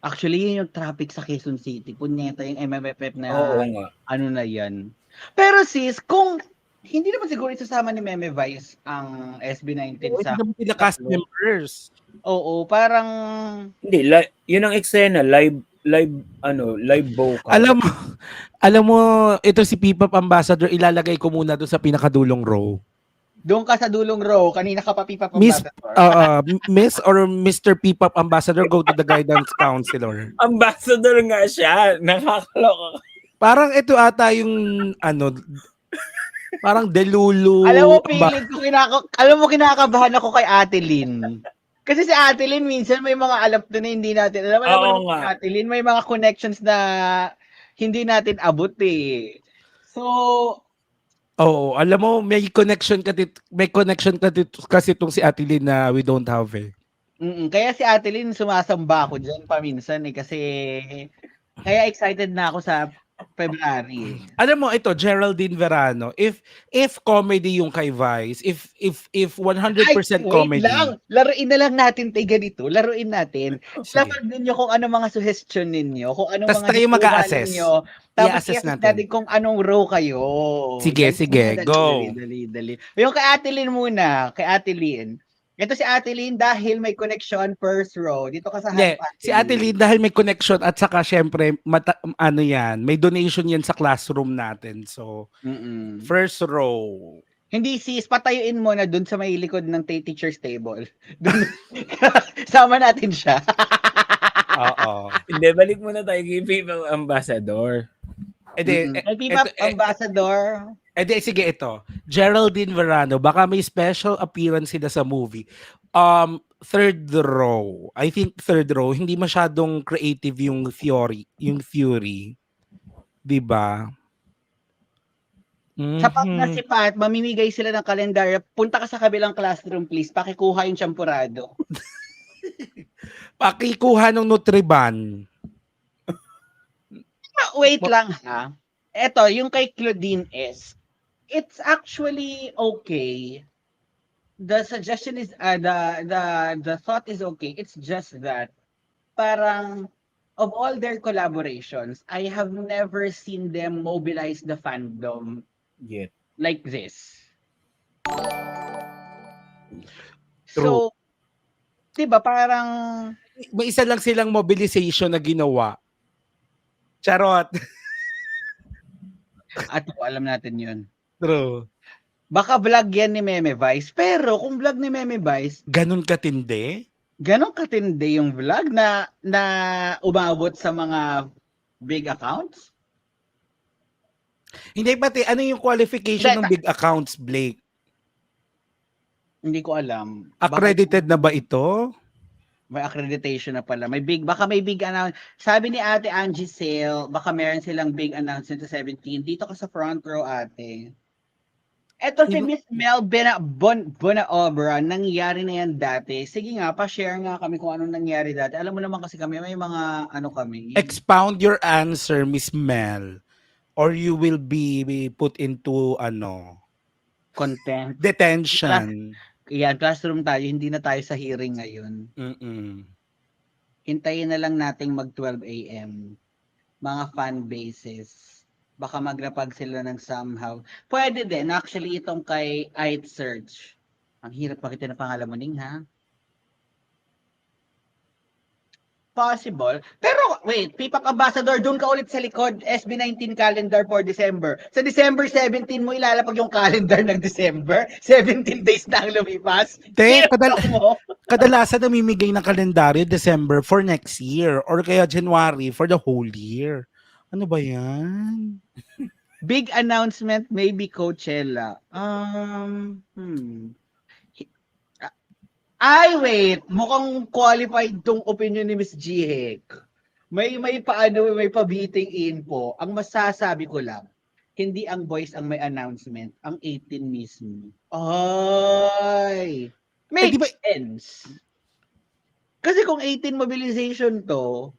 Actually, yun yung traffic sa Quezon City. Punyeta yung MMFF na Oo nga. ano na yan. Pero sis, kung hindi naman siguro isasama ni Meme Vice ang SB19 sa... Hindi naman sila cast members. Oo, parang... Hindi, yun ang eksena, live vocal. Alam mo, ito si P-pop Ambassador, ilalagay ko muna doon sa pinakadulong row. Doon ka sa dulong row, kanina ka pa P-pop Miss, Ambassador. Miss or Mr. P-pop Ambassador, go to the guidance counselor. Ambassador nga siya. Nakakaloka. Parang ito ata yung parang delulu. Alam mo, kinakabahan ako kay Ate Lynn. Kasi si Ate Lynn, minsan may mga alam doon na hindi natin. Alam mo naman si Ate Lynn, may mga connections na hindi natin abot eh. So, Oo, alam mo may connection kasi itong si Ate Lynn na we don't have eh. Kaya si Ate Lynn sumasamba ako diyan paminsan eh kasi kaya excited na ako sa February. Alam mo ito, Geraldine Verano, if comedy yung kay Vice, if 100% Wait comedy. lang. Laruin na lang natin tayo ganito. Laruin natin. Sige. Lapag ninyo kung ano mga suggestion ninyo, kung anong Tas mga tayo hituhan mag-a-assess. ninyo. Tapos I-assess i-assess natin. natin kung anong row kayo. Sige, sige, go. Dali. Yung kay Ate Lynn muna. Kay Ate Lynn. Ito si Ate Lynn dahil may connection first row. Dito ka sa Hindi, harap, si Ate Lynn dahil may connection at saka syempre ano yan, may donation yan sa classroom natin. So, Mm-mm. first row. Hindi sis, patayuin mo na dun sa may likod ng teacher's table. Dun, sama natin siya. Oo. Hindi, balik muna tayo kay People Ambassador. Kay Pipa Ambassador. Sige ito. Geraldine Verano, baka may special appearance sila sa movie. Third row. I think third row, hindi masyadong creative yung theory. 'Di ba? Sapat na Mhm. si Pat, mamimigay sila ng kalendar. Punta ka sa kabilang classroom, please. Pakikuha yung champurado. Pakikuha ng Nutriban. Wait lang ha. Eto, yung kay Claudine S. It's actually okay. The suggestion is, the thought is okay. It's just that, parang, of all their collaborations, I have never seen them mobilize the fandom Yet. like this. True. So, 'di ba parang May isa lang silang mobilization na ginawa. Charot. at alam natin 'yun. True. Baka vlog yan ni Meme Vice, pero kung vlog ni Meme Vice, Ganun katindi? ganon katindi yung vlog na umabot sa mga big accounts? Hindi pati ano yung qualification Hindi, ng big accounts, Blake? Hindi ko alam. Accredited na ba ito? May accreditation na pala. Baka may big announcement. Sabi ni Ate Angie Sale, baka meron silang big announcement sa 17. Dito ka sa front row, ate. Eto si Miss Mel Bonaobra, nangyari na yan dati. Sige nga, pa-share nga kami kung anong nangyari dati. Alam mo naman kasi kami, may mga ano kami. Expound your answer, Miss Mel. Or you will be put into Content. detention. Yan, classroom tayo. Hindi na tayo sa hearing ngayon. Hintayin na lang nating mag 12 a.m. Mga fan bases. Baka maglapag sila ng somehow. Pwede din. Actually, itong kay IT Search. Ang hirap bakit na pangalan mo, Ning, ha? Possible. Pero, wait, Pipak Ambassador, doon ka ulit sa likod. SB19 calendar for December. Sa December 17 mo ilalapag yung calendar ng December. 17 days na ang lumipas. Te, mo. kadalasan namimigay ng kalendaryo December for next year or kaya January for the whole year. Ano ba yan? Big announcement, maybe Coachella. Ay, wait. Mukhang qualified tong opinion ni Miss Jihek. May pabiting info. Ang masasabi ko lang, hindi ang boys ang may announcement, ang 18 mismo. Ay! Makes sense. Kasi kung 18 mobilization to,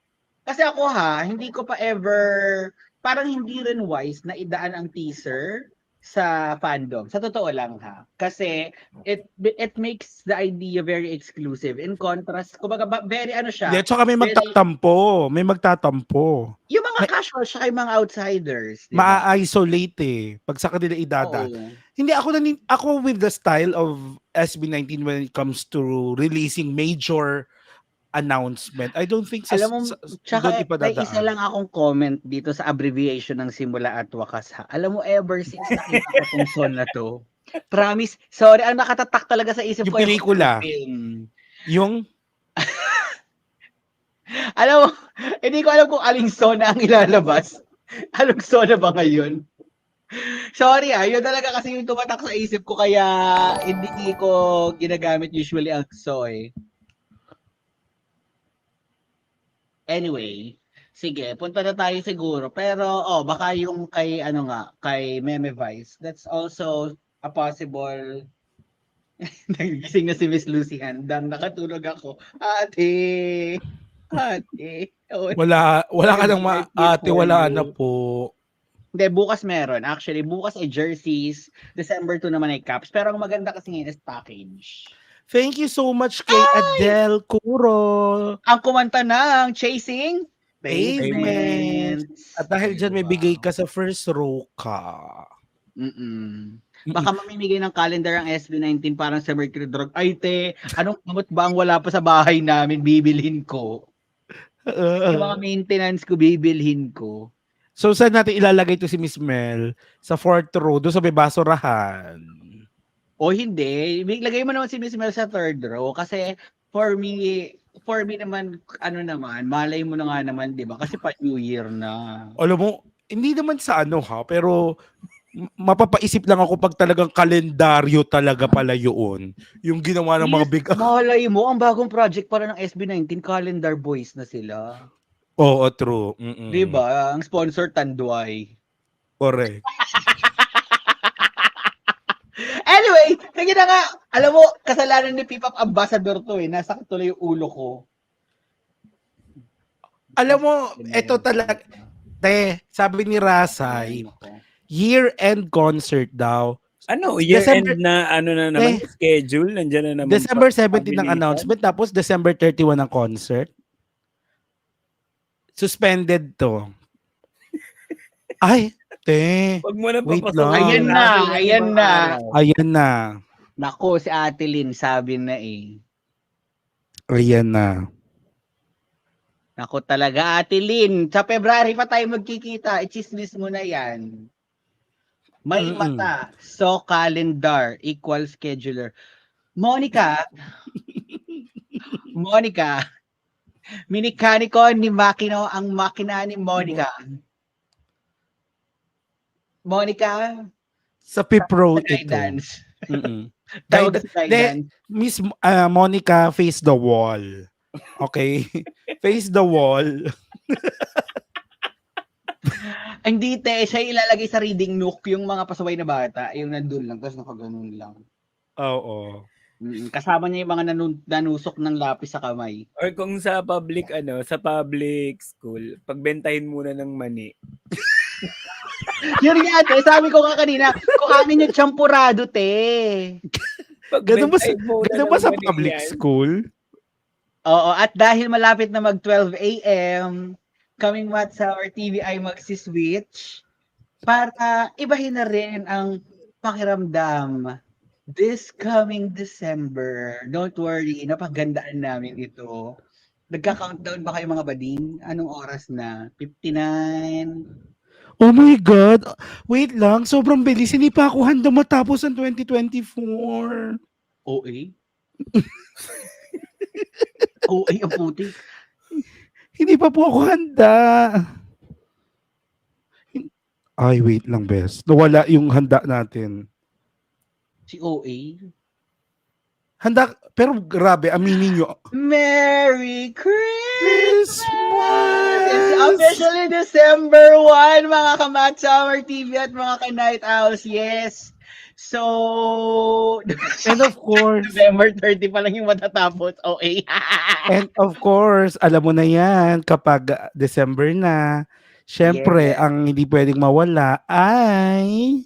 kasi ako hindi ko pa ever, parang hindi rin wise na idaan ang teaser sa fandom. Sa totoo lang kasi it makes the idea very exclusive. In contrast, kumbaga very siya. Yeah, tsaka may magtatampo. May magtatampo. Yung mga casual siya, yung mga outsiders. Diba? Ma-isolate pag sa kanila idada. Oo. Hindi ako with the style of SB19 when it comes to releasing major announcement. I don't think Alam mo, tsaka may isa ipadadaan. lang akong comment dito sa abbreviation ng simula at wakas Alam mo, ever since nakita ko tong song na to, promise, sorry, ang nakatatak talaga sa isip Yung ko. pelikula. Yung alam mo, hindi ko alam kung aling sona ang ilalabas. Anong sona ba ngayon? Sorry yun talaga kasi yung tumatak sa isip ko kaya hindi ko ginagamit usually ang soy. Anyway, Sige, punta na tayo siguro. Pero, baka yung kay, kay Meme Vice. That's also a possible. Nagising na si Miss Lucy Handang. Nakatulog ako. Ate! Oh, Wala ka nang ate, wala na po. Hindi, bukas meron. Actually, bukas ay jerseys. December 2 naman ay caps. Pero ang maganda kasi ngayon is package. Thank you so much kay Adele Curo. Ang kumanta ng Chasing Pavement. At dahil dyan may bigay ka sa first row ka. Baka mamimigay ng calendar ang SB19 parang sa Mercury Drug. Ay te, anong kamot ba ang wala pa sa bahay namin, bibilhin ko. Yung mga maintenance ko, bibilhin ko. So saan natin ilalagay to si Miss Mel? Sa fourth row, doon sa may basurahan. O hindi, lagay mo naman si Miss Mel sa third row kasi for me naman, malay mo na nga naman, di ba? Kasi pa New Year na. Alam mo, hindi naman sa pero mapapaisip lang ako pag talagang kalendaryo talaga pala yun. Yung ginawa ng mga big... Malay mo, ang bagong project pala ng SB19, Calendar Boys na sila. Oo, true. Di ba? Ang sponsor, Tanduay. Correct. Anyway, sige na nga. Alam mo, kasalanan ni P-Pop Ambassador to eh. Nasa tuloy yung ulo ko. Alam mo, ito talaga... sabi ni Rasay, year-end concert daw. Ano, year-end na naman schedule? Nandiyan na naman. December 17 ng announcement, tapos December 31 ng concert. Suspended to. Ay, Wag mo na wait papasok. lang. Ayan na. Nako, si Ate Lynn sabi na eh. Ayan na. Nako talaga, Ate Lynn. Sa February pa tayo magkikita. I-chismis mo na yan. May mata. So, calendar equal scheduler. Monica. Minikaniko ni Makino ang makina ni Monica. Sa Pipro ito. Guidance. Guide- Guidance. Miss Monica, face the wall. Okay? Face the wall. Hindi te, siya ilalagay sa reading nook yung mga pasaway na bata, yung nandun lang, tapos nakaganon lang. Oo. Kasama niya yung mga nanusok ng lapis sa kamay. Or kung sa public school, pagbentahin muna ng mani. Yun nga te, sabi ko nga kanina, kuhanin yung champurado te. Ganun ba sa public school? Oo, at dahil malapit na mag 12 a.m., kaming sa our TVI magsiswitch para ibahin na rin ang pakiramdam this coming December. Don't worry, napagandaan namin ito. Nagka-countdown ba kayo mga bading? Anong oras na? 59? Oh my God! Wait lang, sobrang bilis. Hindi pa ako handa matapos ang 2024. OA? OA ang puti. Hindi pa po ako handa. Ay, wait lang, bes. Nawala yung handa natin. Si OA? Handa, pero grabe, aminin nyo. Merry Christmas! Christmas! It's officially December 1, mga ka-Matt Summer TV at mga ka-Night Owls. Yes! So, And of course, November 30 pa lang yung matatapos. OA. and of course, alam mo na yan, kapag December na, syempre, Yes. ang hindi pwedeng mawala ay...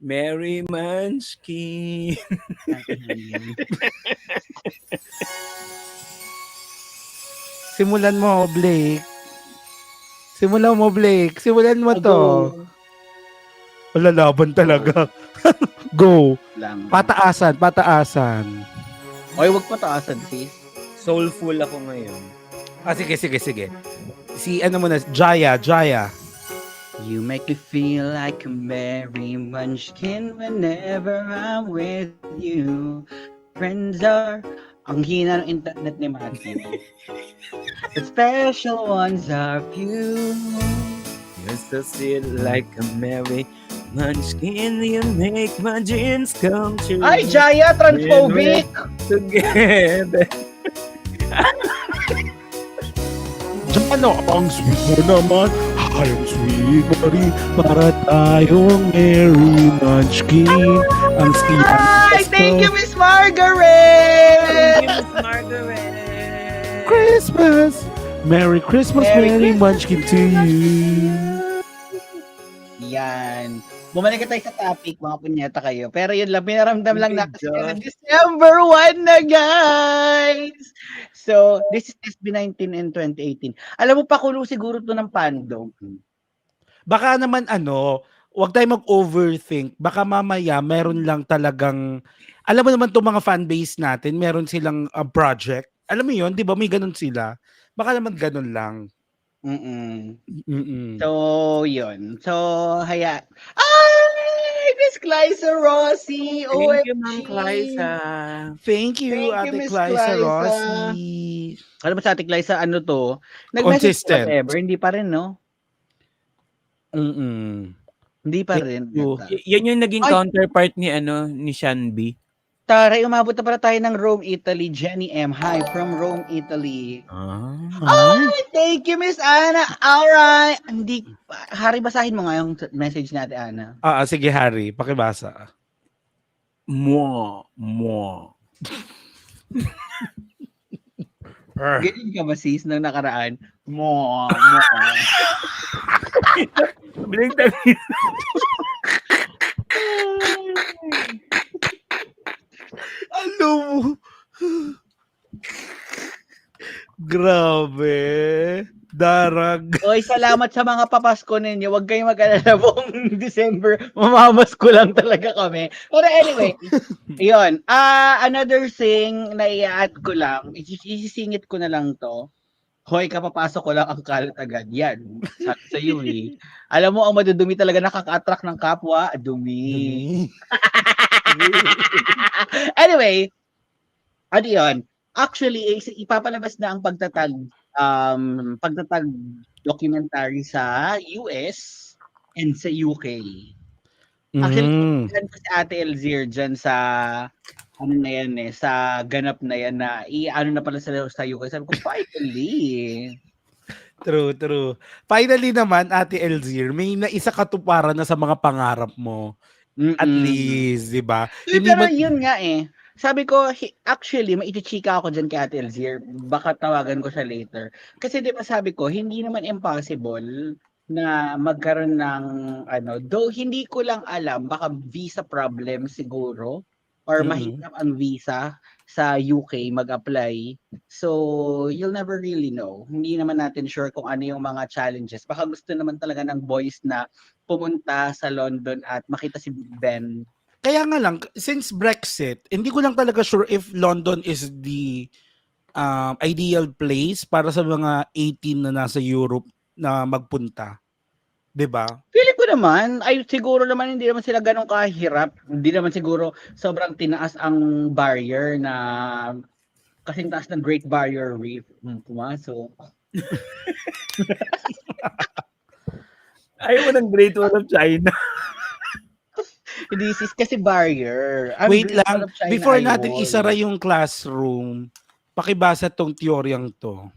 Merry Munchkin. Simulan mo, Blake. Simulan mo to. Wala laban talaga. Go. Lang. Pataasan. Oy, wag pataasan, sis. Soulful ako ngayon. Sige. Si ano mo na, Jaya. You make me feel like a merry munchkin whenever I'm with you. Friends are... Ang hina ng internet ni Matthew. The special ones are few. You're so sweet like a merry munchkin. You make my dreams come true. Ay, Jaya, transphobic! Together. Ano, ang sweet mo naman. Ang sweet mo rin. Para tayong Merry Munchkin. Ang sweet. Ay, thank you, Miss Margaret! Miss Margaret! Christmas. Merry Christmas, Merry Munchkin to you. Yan. Bumalik tayo sa topic, mga punyeta kayo. Pero yun lang, pinaramdam lang Oh my natin God. na December 1 na, guys! So, this is SB19 and 2018. Alam mo, pakulo siguro to ng fandom. Baka naman wag tayo mag-overthink. Baka mamaya meron lang talagang, alam mo naman itong mga fanbase natin, meron silang project. Alam mo yun, di ba? May ganun sila. Baka naman ganun lang. Mm-mm. Mm-mm. So, yun. So, haya. Ay! Miss Clysa Rossi! Thank you, OMG! Ma'am Clysa. Thank you, Thank you, Ate Miss Clysa Clysa. Rossi. Alam mo sa Ate Clysa, ano to? Nag-message Consistent. whatever, hindi pa rin, no? Mm-mm. Hindi pa Thank rin. you. Yan yung naging Ay! counterpart ni Shanbi. Taray, umabot na pala tayo ng Rome, Italy. Jenny M. Hi, from Rome, Italy. Ay, thank you, Miss Anna. Alright. Hindi, Hari, basahin mo nga yung message natin, Ana. Sige, Harry. Pakibasa. Mo. Ganyan ka ba, sis, nang nakaraan? Mo. Bilang tayo. Ano mo? Grabe. Darag. Oy, salamat sa mga papasko ninyo. Huwag kayong mag-alala buong December. Mamamasko lang talaga kami. Pero anyway, yun. Another thing na i-add ko lang, isisingit ko na lang to. Hoy, kapapasok ko lang ang kalat agad. Yan. Sabi sa iyo eh. Alam mo, ang madudumi talaga nakaka-attract ng kapwa. Dumi. Anyway, ano yun? Actually, ipapalabas na ang pagtatag documentary sa US and sa UK. Actually, dyan ko si Ate Elzir dyan sa ano na yan sa ganap na yan na ano na pala sa UK. Sabi ko, finally. True. Finally naman, Ate Elzir, may naisa katuparan na sa mga pangarap mo. At least, di ba? Pero yun nga sabi ko, actually, maichichika ako dyan kay Ate Elzir. Baka tawagan ko siya later. Kasi di ba sabi ko, hindi naman impossible na magkaroon ng though hindi ko lang alam, baka visa problem siguro or mahirap ang visa sa UK mag-apply. So, you'll never really know. Hindi naman natin sure kung ano yung mga challenges. Baka gusto naman talaga ng boys na pumunta sa London at makita si Big Ben. Kaya nga lang, since Brexit, hindi ko lang talaga sure if London is the ideal place para sa mga 18 na nasa Europe na magpunta. 'Di ba? Feeling ko naman, ay siguro naman hindi naman sila ganun kahirap. Hindi naman siguro sobrang tinaas ang barrier na kasing taas ng Great Barrier Reef. Pumasok. Ayaw mo ng Great Wall of China. Hindi sis, kasi barrier. Ang Wait Great lang, Wall of China before ay natin wall. isara yung classroom, pakibasa tong teoryang to.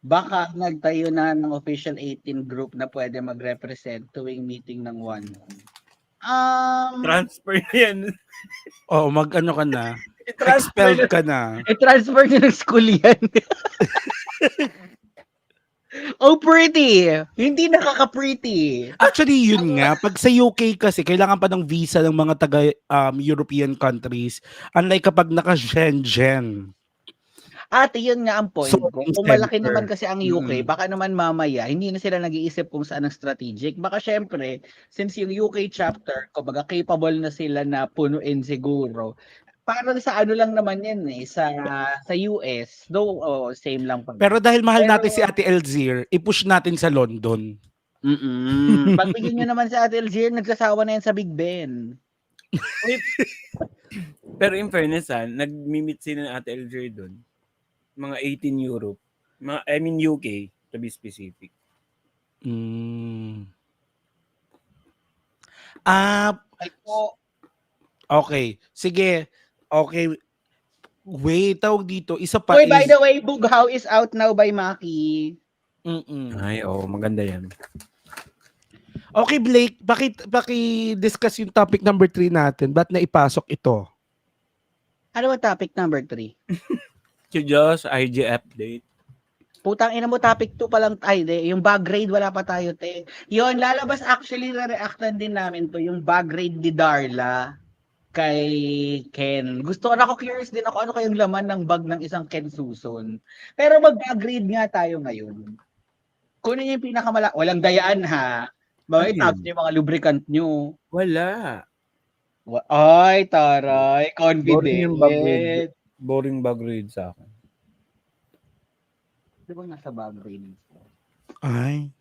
Baka nagtayo na ng official 18 group na pwede mag-represent tuwing meeting ng one. Transfer yan. Oo, mag-ano ka na. I-transfer Expelled ka na. I-transfer nyo ng school yan. Oh, pretty! Hindi nakaka-pretty. Actually, yun nga. Pag sa UK kasi, kailangan pa ng visa ng mga taga-European countries. Unlike kapag naka-Schengen. Ate, yun nga ang point So, ko. Kung malaki center. naman kasi ang UK, baka naman mamaya, hindi na sila nag-iisip kung saan ang strategic. Baka syempre, since yung UK chapter, kumbaga capable na sila na punuin siguro, parang sa ano lang naman yan sa US, though same lang pa. Pero dahil mahal Pero- natin si Ate Elzir, i-push natin sa London. Pagbigyan nyo naman sa Ate Elzir, nagsasawa na yan sa Big Ben. Pero in fairness nag-meet sila ng Ate Elger doon. Mga 18 Europe. UK, to be specific. Ay po, Okay. Sige. Okay. Wait, tawag dito. Isa pa Uy, by is... the way, Bughaw is out now by Maki. Ay, maganda yan. Okay, Blake, paki-discuss yung topic number 3 natin. Ba't naipasok ito? Ano ba topic number 3? Si Josh, IG update. Putang ina mo, topic 2 pa lang. Ay, di. Yung bag grade, wala pa tayo, te. Yun, lalabas actually, na-reactan din namin to, yung bag grade ni Darla kay Ken. Gusto ko, curious din ako, ano kayong laman ng bag ng isang Ken Suson. Pero mag-bag grade nga tayo ngayon. Kunin niyo yung walang dayaan ha. Bakit Ayun. tapos niyo yung mga lubricant nyo? Wala. Ay, taray. Boring yung bag grade. Confident. Boring bag grade sa akin. Di ba nasa bag grade? Ay.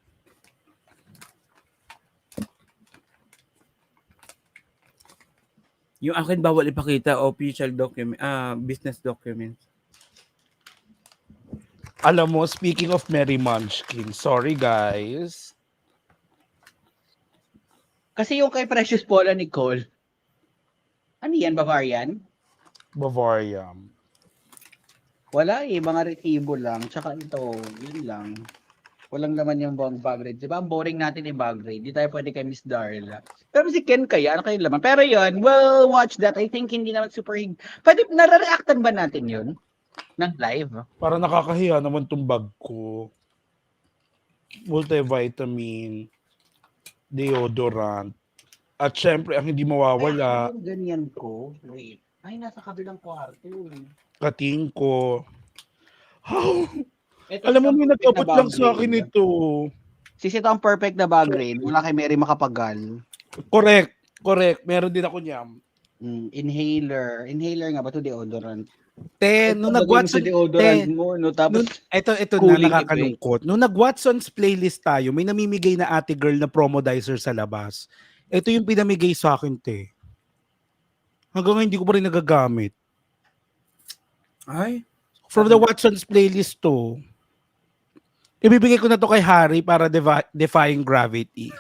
Yung akin bawal ipakita official document, business documents. Alam mo, speaking of Mary Munchkin, sorry guys. Kasi yung kay Precious Paula Nicole, ano yan, Bavarian? Bavaria. Wala eh, mga resibo lang. Tsaka ito, yun lang. Walang naman yung bag grade. Diba, ang boring natin yung bag grade. Di tayo pwede kay Miss Darla. Pero si Ken kaya, ano kayo laman? Pero yun, we'll watch that. I think hindi naman super pwede, nare-reactan ba natin yun? Ng live? Para nakakahiya naman tong bag ko. Multivitamin, deodorant, at syempre, ang hindi mawawala, Ay, yung ganyan ko. Wait. Ay, nasa kabilang kwarto. kating ko. Ito, Alam mo, isang may perfect nagkabot na lang bag sa akin grade. ito. Sis, ito ang perfect na bag grade. Mula kay Mary Makapagal. Correct. Meron din ako niyan. Inhaler. Inhaler nga ba ito? Deodorant. Nung Lagay mo nag-Watson, sa deodorant mo, no? Tapos, ito na cooling nakakalungkot. Nung nag-Watson's playlist tayo, may namimigay na ate girl na promodizer sa labas. Ito yung pinamigay sa akin, te. Hanggang ngayon, hindi ko pa rin nagagamit. Ay, From the Watson's playlist to, ibibigay ko na to kay Harry para defying gravity.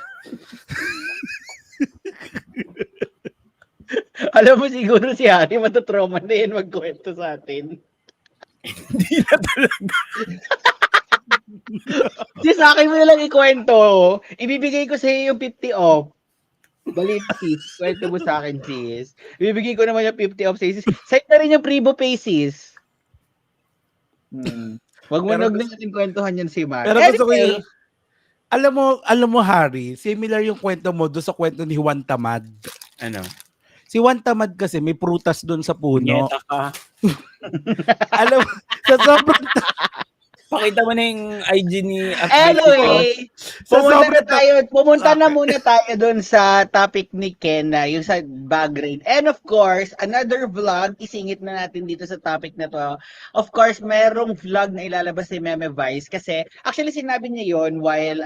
alam mo siguro si Harry, matatrauma na yan magkwento sa atin. hindi na talaga. Sis, sa akin mo na lang ikwento. Ibibigay ko sa iyo yung 50 off. Balit, sis. Kwento mo sa akin, sis. Ibibigay ko naman yung 50 off sa sis. Site na rin yung Pribo Pay, sis. Wag mo Pero- natin kwentuhan yan si Mar. Pero gusto ko yun. Alam mo, Harry, similar yung kwento mo doon sa kwento ni Juan Tamad. Ano? Si Juan Tamad kasi may prutas doon sa puno. Punyeta ka. Alam mo, sa sobrang Pakita mo na yung IG ni Anyway, Sa sobrang pumunta na muna tayo doon sa topic ni Ken na yung sa bag grade. And of course, another vlog, isingit na natin dito sa topic na to. Of course, merong vlog na ilalabas si Meme Vice kasi actually sinabi niya yon while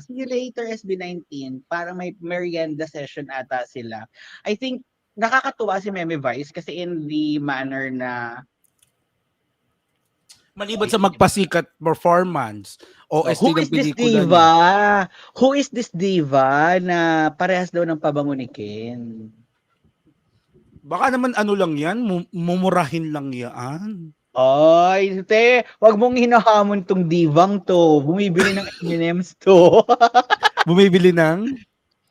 see you later SB19, para may merienda session ata sila. I think nakakatuwa si Meme Vice kasi in the manner na maliban sa magpasikat performance, OST who ng is this pelikula niya. diva? Who is this diva na parehas daw ng pabango ni Ken? Baka naman ano lang yan, mumurahin lang yan. Ay, te, wag mong hinahamon tong divang to. Bumibili ng M&M's to. Bumibili ng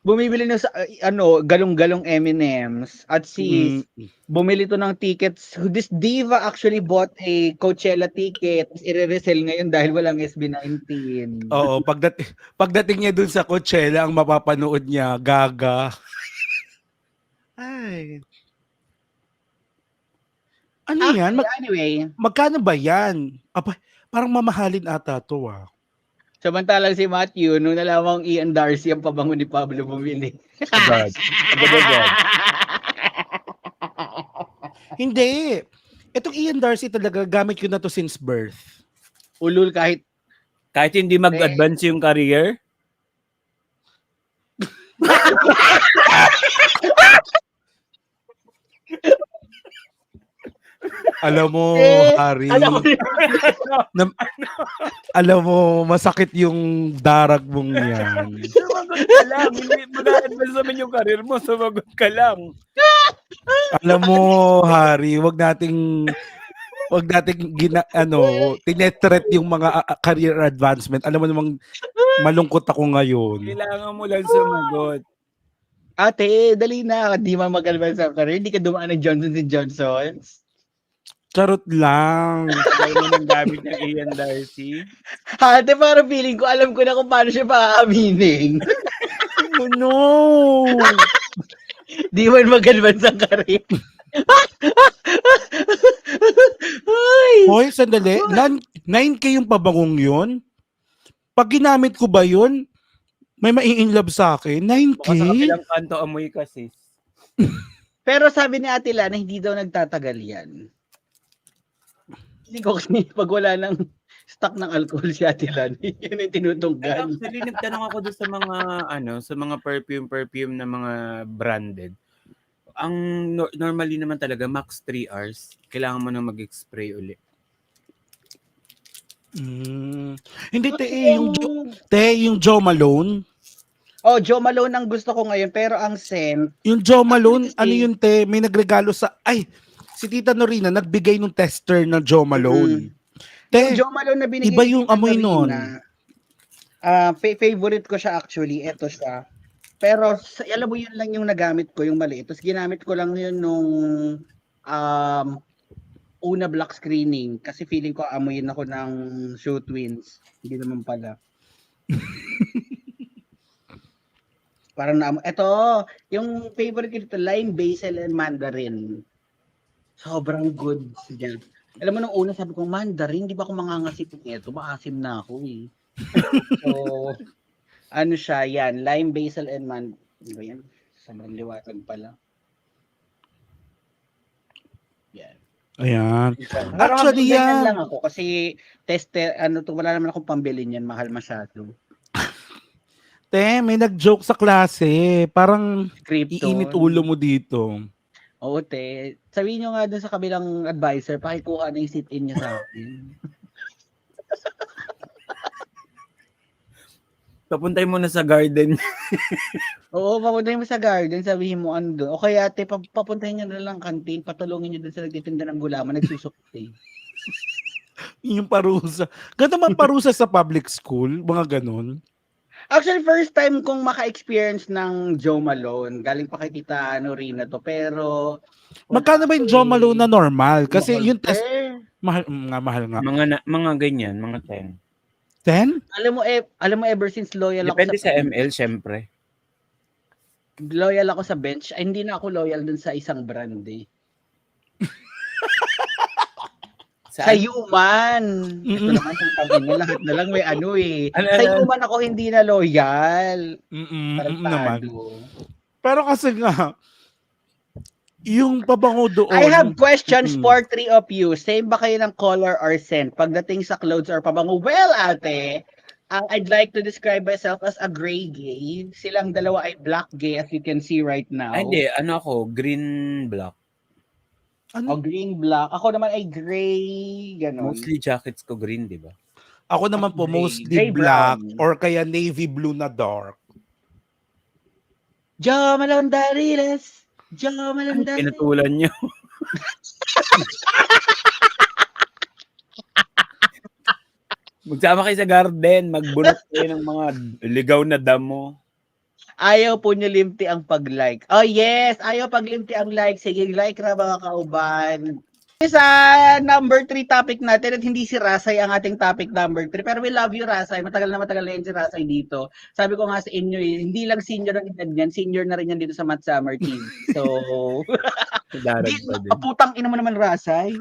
Bumibili ng galong-galong M&M's. At si bumili to ng tickets. This diva actually bought a Coachella ticket. I-resell ngayon dahil walang SB19. Oo, pagdating niya dun sa Coachella, ang mapapanood niya, Gaga. Ay. Ano yan? Anyway, Magkano ba yan? Aba, parang mamahalin ata to ah. samantalang si Matthew, nung nalamang Ian Darcy ang pabango ni Pablo bumili. Agad. Agad. Hindi. Itong Ian Darcy talaga, gamit ko na to since birth. Ulul kahit Kahit hindi mag-advance yung career. Alam mo, Harry, Alam mo alam mo, masakit yung darag mong yan. Sumagot ka lang. Hindi mag-a-advance naman yung career mo. Sumagot ka lang. Alam mo, Harry, wag nating tinetret yung mga career advancement. Alam mo namang malungkot ako ngayon. Kailangan mo lang sumagot. Ate, dali na. Di man mag-advance ang career. Hindi ka dumaan ng Johnson & Johnson's. Charot lang. Kaya mo nang gamit ng Ian Darcy. Ate, parang feeling ko, alam ko na kung paano siya pa-aaminin. Oh no! Di man mag-advance ang career. Ay! Hoy, sandali. 9K yung pabangong yun? Pag ginamit ko ba yun, may mai-inlove sa akin? 9K? Baka sa kabilang kanto amoy ka, sis. Pero sabi ni Ate Lana, hindi daw nagtatagal yan. Hindi ko kasi pag wala ng stock ng alcohol si Ate Lana, yun yung tinutunggan. Actually, nagtanong ako doon sa mga sa mga perfume na mga branded. Ang normally naman talaga max 3 hours. Kailangan mo nang mag-spray uli. Hindi, yung Joe Malone. Oh, Joe Malone ang gusto ko ngayon, pero ang scent, Yung Joe Malone, Actually, ano yun, te? May nagregalo si Tita Norina, nagbigay ng tester ng Joe Malone. Te, yung Joe Malone na binigay iba ni yung Tita amoy Norina, favorite ko siya actually, eto siya. Pero alam mo yun lang yung nagamit ko, yung maliit. Tapos ginamit ko lang yun nung una black screening kasi feeling ko amoyin ako ng Show Twins. Hindi naman pala. Parang eto, yung favorite ko dito, lime, basil, and mandarin. Sobrang good siya. Alam mo, nung una sabi ko, mandarin, di ba ako mangangasip nito? Maasim na ako eh. So, ano siya, yan, lime, basil, and mandarin. Di ba yan? Sobrang liwatag pala. Yan. ayan. Parang Actually, ganyan yan. lang ako kasi tester, wala naman akong pambili niyan, mahal masyado. Te, may nag-joke sa klase. Parang Krypton. iinit ulo mo dito. Oo, te. Sabihin nyo nga dun sa kabilang advisor, pakikuha na yung sit-in niya sa akin. Papuntay mo na sa garden. Oo, papuntahin mo sa garden, sabihin mo ano doon. O kaya, te, papuntahin nyo na lang kantin, patulungin nyo doon sa nagtitinda ng gulaman, nagsusukti. Yung parusa. Ganda man parusa sa public school, mga ganun. Actually, first time kong maka-experience ng Joe Malone. Galing pa kay Tita Norina to. Pero, Magkano ba yung Joe Malone na normal? Kasi mahal, yung test, eh. mahal nga. Mga ganyan, mga 10. 10? Alam mo, ever since loyal Depende ako sa ML, syempre. loyal ako sa bench. Ay, hindi na ako loyal dun sa isang brand eh. Sa Human. Ito naman sa tabi niya, lahat na lang may ano eh. Sa Human ako hindi na loyal. Naman. Pero kasi nga, yung pabango doon. I have questions for 3 of you. Same ba kayo ng color or scent? Pagdating sa clothes or pabango? Well, ate, I'd like to describe myself as a gray gay. Silang dalawa ay black gay as you can see right now. Ay, hindi. Ano ako? Green, black. O green, black. Ako naman ay gray, ganon. Mostly jackets ko green, di ba? Ako naman po, Gray. mostly Gray black brown. or kaya navy blue na dark. Jo Malondariles. Jo Malondariles. Pinatulan nyo. Magsama kayo sa garden. Magbunot kayo ng mga ligaw na damo. Ayaw po nyo limti ang pag-like. Oh yes, ayaw pag-limti ang like. Sige, like na mga kauban. Sa number 3 topic natin at hindi si Rasay ang ating topic number 3. Pero we love you, Rasay. Matagal na yan si Rasay dito. Sabi ko nga sa inyo, hindi lang senior ang edad niyan, senior na rin yan dito sa Matt Summer Team. So, Darag di, pa din. kaputang ina mo naman, Rasay.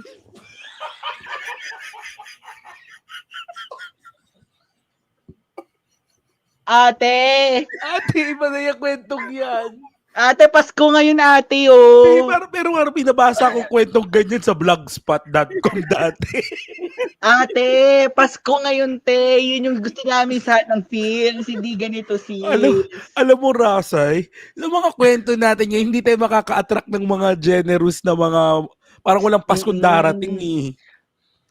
Ate! Ate, iba na yung kwentong yan. Ate, Pasko ngayon, ate, oh. Pero pinabasa akong kwentong ganyan sa blogspot.com dati. Ate, Pasko ngayon, te. Yun yung gusto namin sa ng feels. Hindi ganito, sis. Alam mo, Rasay, yung mga kwento natin ngayon, hindi tayo makaka-attract ng mga generous na mga Parang walang Paskong darating eh.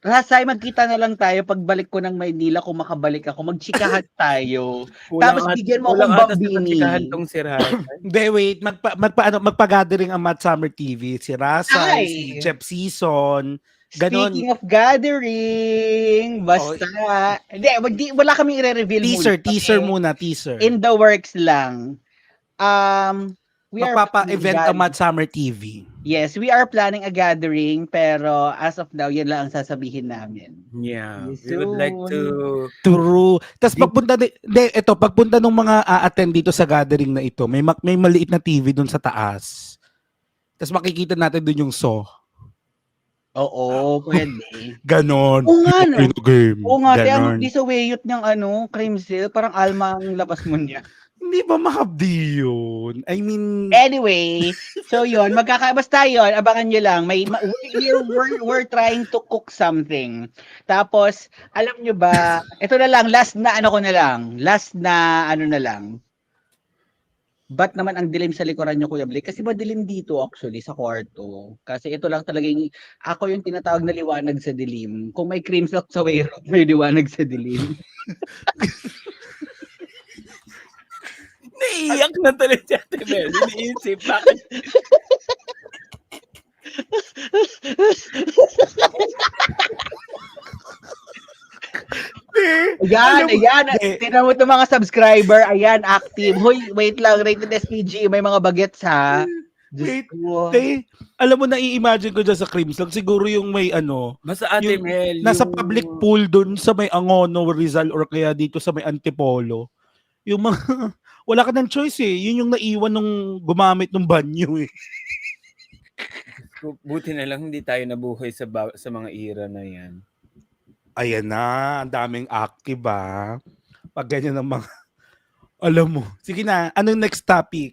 Rasay, magkita na lang tayo pagbalik ko ng Maynila kung makabalik ako. Magchikahan tayo. Kulang Tapos at- bigyan mo kulang akong ata sa bambini. pagtsikahan tong si Rasan. Hindi, wait. Magpa-gathering ang Mad Summer TV. Si Rasay, Ay! si Jeff Season. Ganon. Speaking of gathering, basta. Wala kami i-reveal Teaser muna. muna, teaser. In the works lang. We are Magpapa-event ang planning Mad Summer TV. Yes, we are planning a gathering, pero as of now, yun lang ang sasabihin namin. Yeah. See We would like to... True. Tapos pagpunta ng mga a-attend dito sa gathering na ito, may maliit na TV dun sa taas. Tapos makikita natin dun yung Oo, pwede. Ganon. Oo nga, no? In the game. Oo nga, Ganon. di sa wayot ng cream seal, parang Alma ang labas mo niya. Hindi ba mahabdi yun? I mean, Anyway, so yun, basta yun, abangan nyo lang. We're trying to cook something. Tapos, alam nyo ba, ito na lang, last na ano na lang. Ba't naman ang dilim sa likuran nyo, Kuya Blake? Kasi madilim dito actually sa kwarto. Kasi ito lang talaga ako yung tinatawag na liwanag sa dilim. Kung may cream silk sa wayro, may liwanag sa dilim. Naiiyak na tuloy si Ate Mel. Iniisip, bakit? Ayan. Tingnan mo itong mga subscriber. Ayan, active. Hoy, wait lang. Rated SPG. May mga bagets, ha? Wait, Diyos ko. alam mo, nai-imagine ko dyan sa cream silk, siguro yung may Basta Ate yung Mel. nasa yung- public pool dun sa may Angono, Rizal, or kaya dito sa may Antipolo. Yung mga, wala ka ng choice eh. Yun yung naiwan nung gumamit ng banyo eh. Buti na lang hindi tayo nabuhay sa mga era na yan. Ayan na, ang daming active ba? Pag ganyan ng mga, alam mo. Sige na, anong next topic?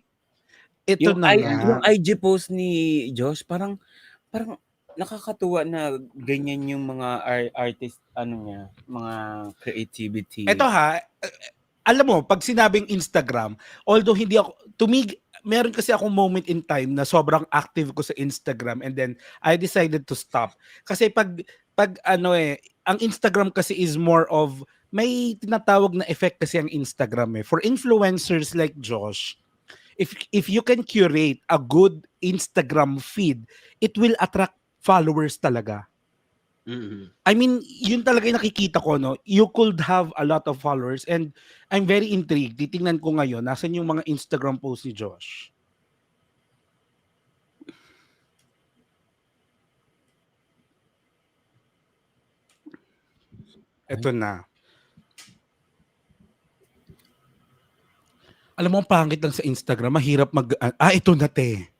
Ito Yung, na I- nga. yung IG post ni Josh, parang nakakatuwa na ganyan yung mga artist, mga creativity. Ito ha, alam mo, pag sinabing Instagram, although hindi ako, to me, meron kasi akong moment in time na sobrang active ko sa Instagram and then I decided to stop. Kasi pag ang Instagram kasi is more of, may tinatawag na effect kasi ang Instagram eh. For influencers like Josh, if you can curate a good Instagram feed, it will attract followers talaga. Mhm. I mean, yun talaga yung nakikita ko, no? You could have a lot of followers and I'm very intrigued. Titingnan ko ngayon, nasan yung mga Instagram posts ni Josh? Ito na. Alam mo, ang pangit lang sa Instagram. Mahirap ito na, te.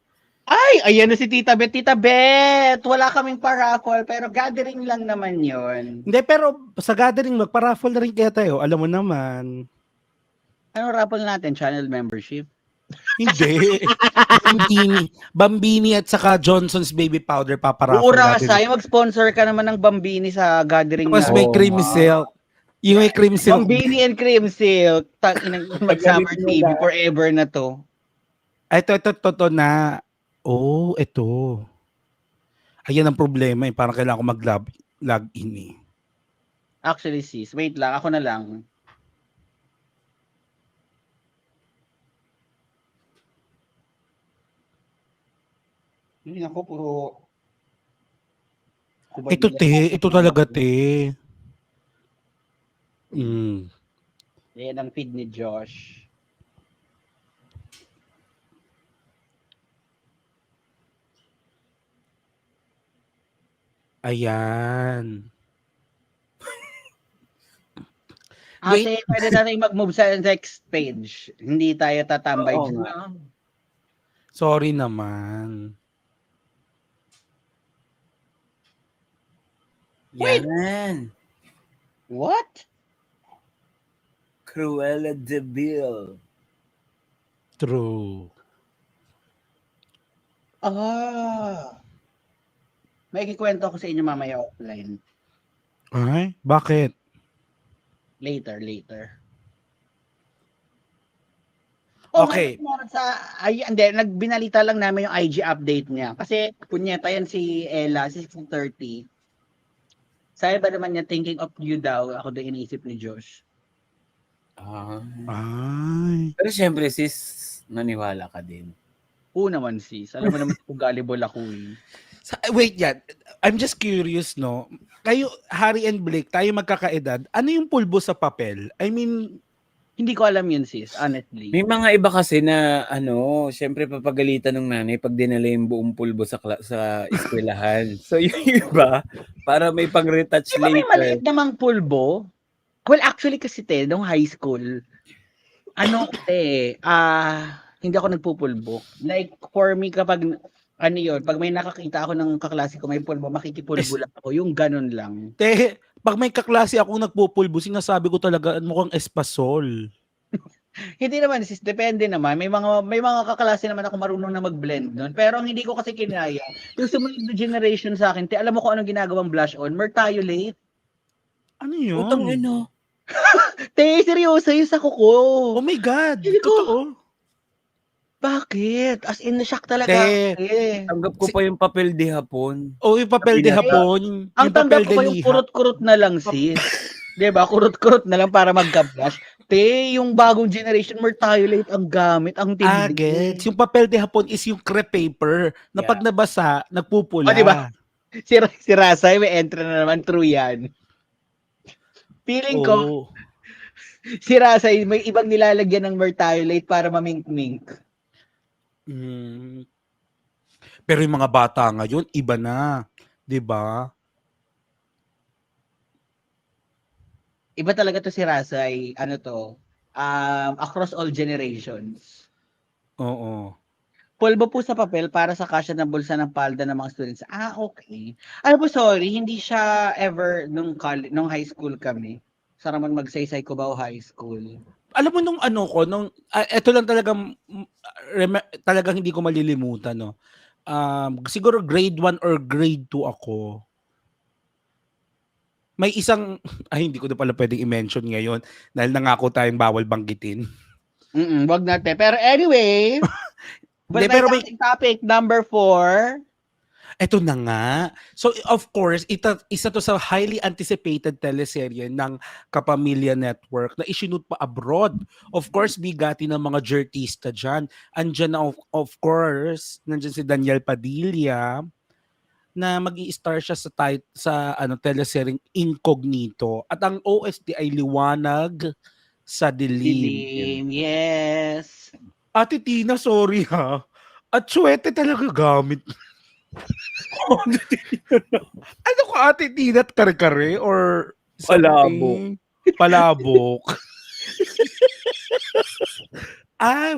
Ay, ayan na si Tita Bet. Tita Bet, wala kaming paraffle, pero gathering lang naman yon. Hindi, pero sa gathering, magpa-raffle na rin kaya tayo. Alam mo naman. Ano raffle natin? Channel membership? Hindi. Bambini at saka Johnson's Baby Powder paparaffle Ura, natin. sayo mag-sponsor ka naman ng Bambini sa gathering Tapos na. may Oo, cream nga. silk. Yung may cream silk. Bambini and cream silk. Mag-summer TV forever na to. Ito na. Oh, ito. Ayan ang problema eh. Parang kailangan ko mag-log in eh. Actually, sis, wait lang. Ako na lang. Hindi ako, puro... Ito te. Ito talaga te. Yan ang feed ni Josh. Ayan. Ate, pwede natin mag-move sa next page. Hindi tayo tatambay Oo dyan. nga. Sorry naman. Yan. What? Cruella de Vil. True. May kikwento ko sa inyo mamaya offline. Ay, bakit? Later. Oh, Okay. meron sa hindi, nagbinalita lang namin yung IG update niya. Kasi punyeta yan si Ella, si 6:30. Sabi ba naman niya, thinking of you daw, ako din iniisip ni Josh. Ay. Pero syempre, sis, naniwala ka din. Oo naman sis, alam mo naman kung gullible ako eh. Wait yan. I'm just curious, no? Kayo, Harry and Blake, tayo magkakaedad. Ano yung pulbo sa papel? I mean, Hindi ko alam yun sis, honestly. May mga iba kasi na, syempre papagalitan ng nanay pag dinala yung buong pulbo sa sa eskwelahan. So yung iba, para may pang-retouch Di ba may maliit later. namang pulbo? Well, actually kasi nung high school, hindi ako nagpupulbo. Like, for me, kapag, pag may nakakita ako ng kaklase ko may pulbo, makikipulbo lang ako. Yung ganun lang. pag may kaklase akong nagpupulbo, sinasabi ko talaga, mukhang espasol. Hindi naman, sis, depende naman. May mga kaklase naman ako marunong na mag-blend nun. Pero ang hindi ko kasi kinaya, yung sumunod na generation sa akin, alam mo kung anong ginagawang blush on? Mertiolate. Ano yun? Utang ano? Seryoso, yung sa kuko. Oh my God. Hindi ko- Totoo. Bakit? As in, na-shock talaga. Tanggap ko pa yung papel de hapon. Oh, yung papel de Pinatay. hapon. Ang Yung papel tanggap ko de pa yung liha. kurot-kurot na lang, sis. Diba? Kurot-kurot na lang para magka-blush. Yung bagong generation, Mertiolate ang gamit. Ang tindi. Gets. Yung papel de hapon is yung crepe paper na pag nabasa, nagpupula. Oh, diba? Si Rasay, may entry na naman. True yan. Feeling ko, Oo. si Rasay, may ibang nilalagyan ng Mertiolate para mamink-mink. Mm. Pero yung mga bata ngayon, iba na. 'Di ba? Iba talaga to si Rasay. Across all generations. Oo. Pulbo po sa papel para sa kasya ng bulsa ng palda ng mga students. Okay. Ano po, sorry, hindi siya ever nung high school kami. Sa naman magsaysay ko ba high school? Alam mo nung eto lang talagang talagang hindi ko malilimutan, no. Siguro grade 1 or grade 2 ako. May isang hindi ko na pala pwedeng i-mention ngayon dahil nangako tayong bawal banggitin. Wag natin. Pero anyway, Pero may topic number 4. eto na nga. So of course, isa to sa highly anticipated teleserye ng Kapamilya Network na isinut pa abroad. Of course, bigati ng mga jertista dyan. Andyan na of course, nandyan si Daniel Padilla na mag-i-star siya sa teleseryeng Incognito. At ang OST ay Liwanag sa Dilim. Yes. Ate Tina, sorry ha. At suwete talaga gamit. Ano ko Ate Tina at kare-kare or something? Palabok.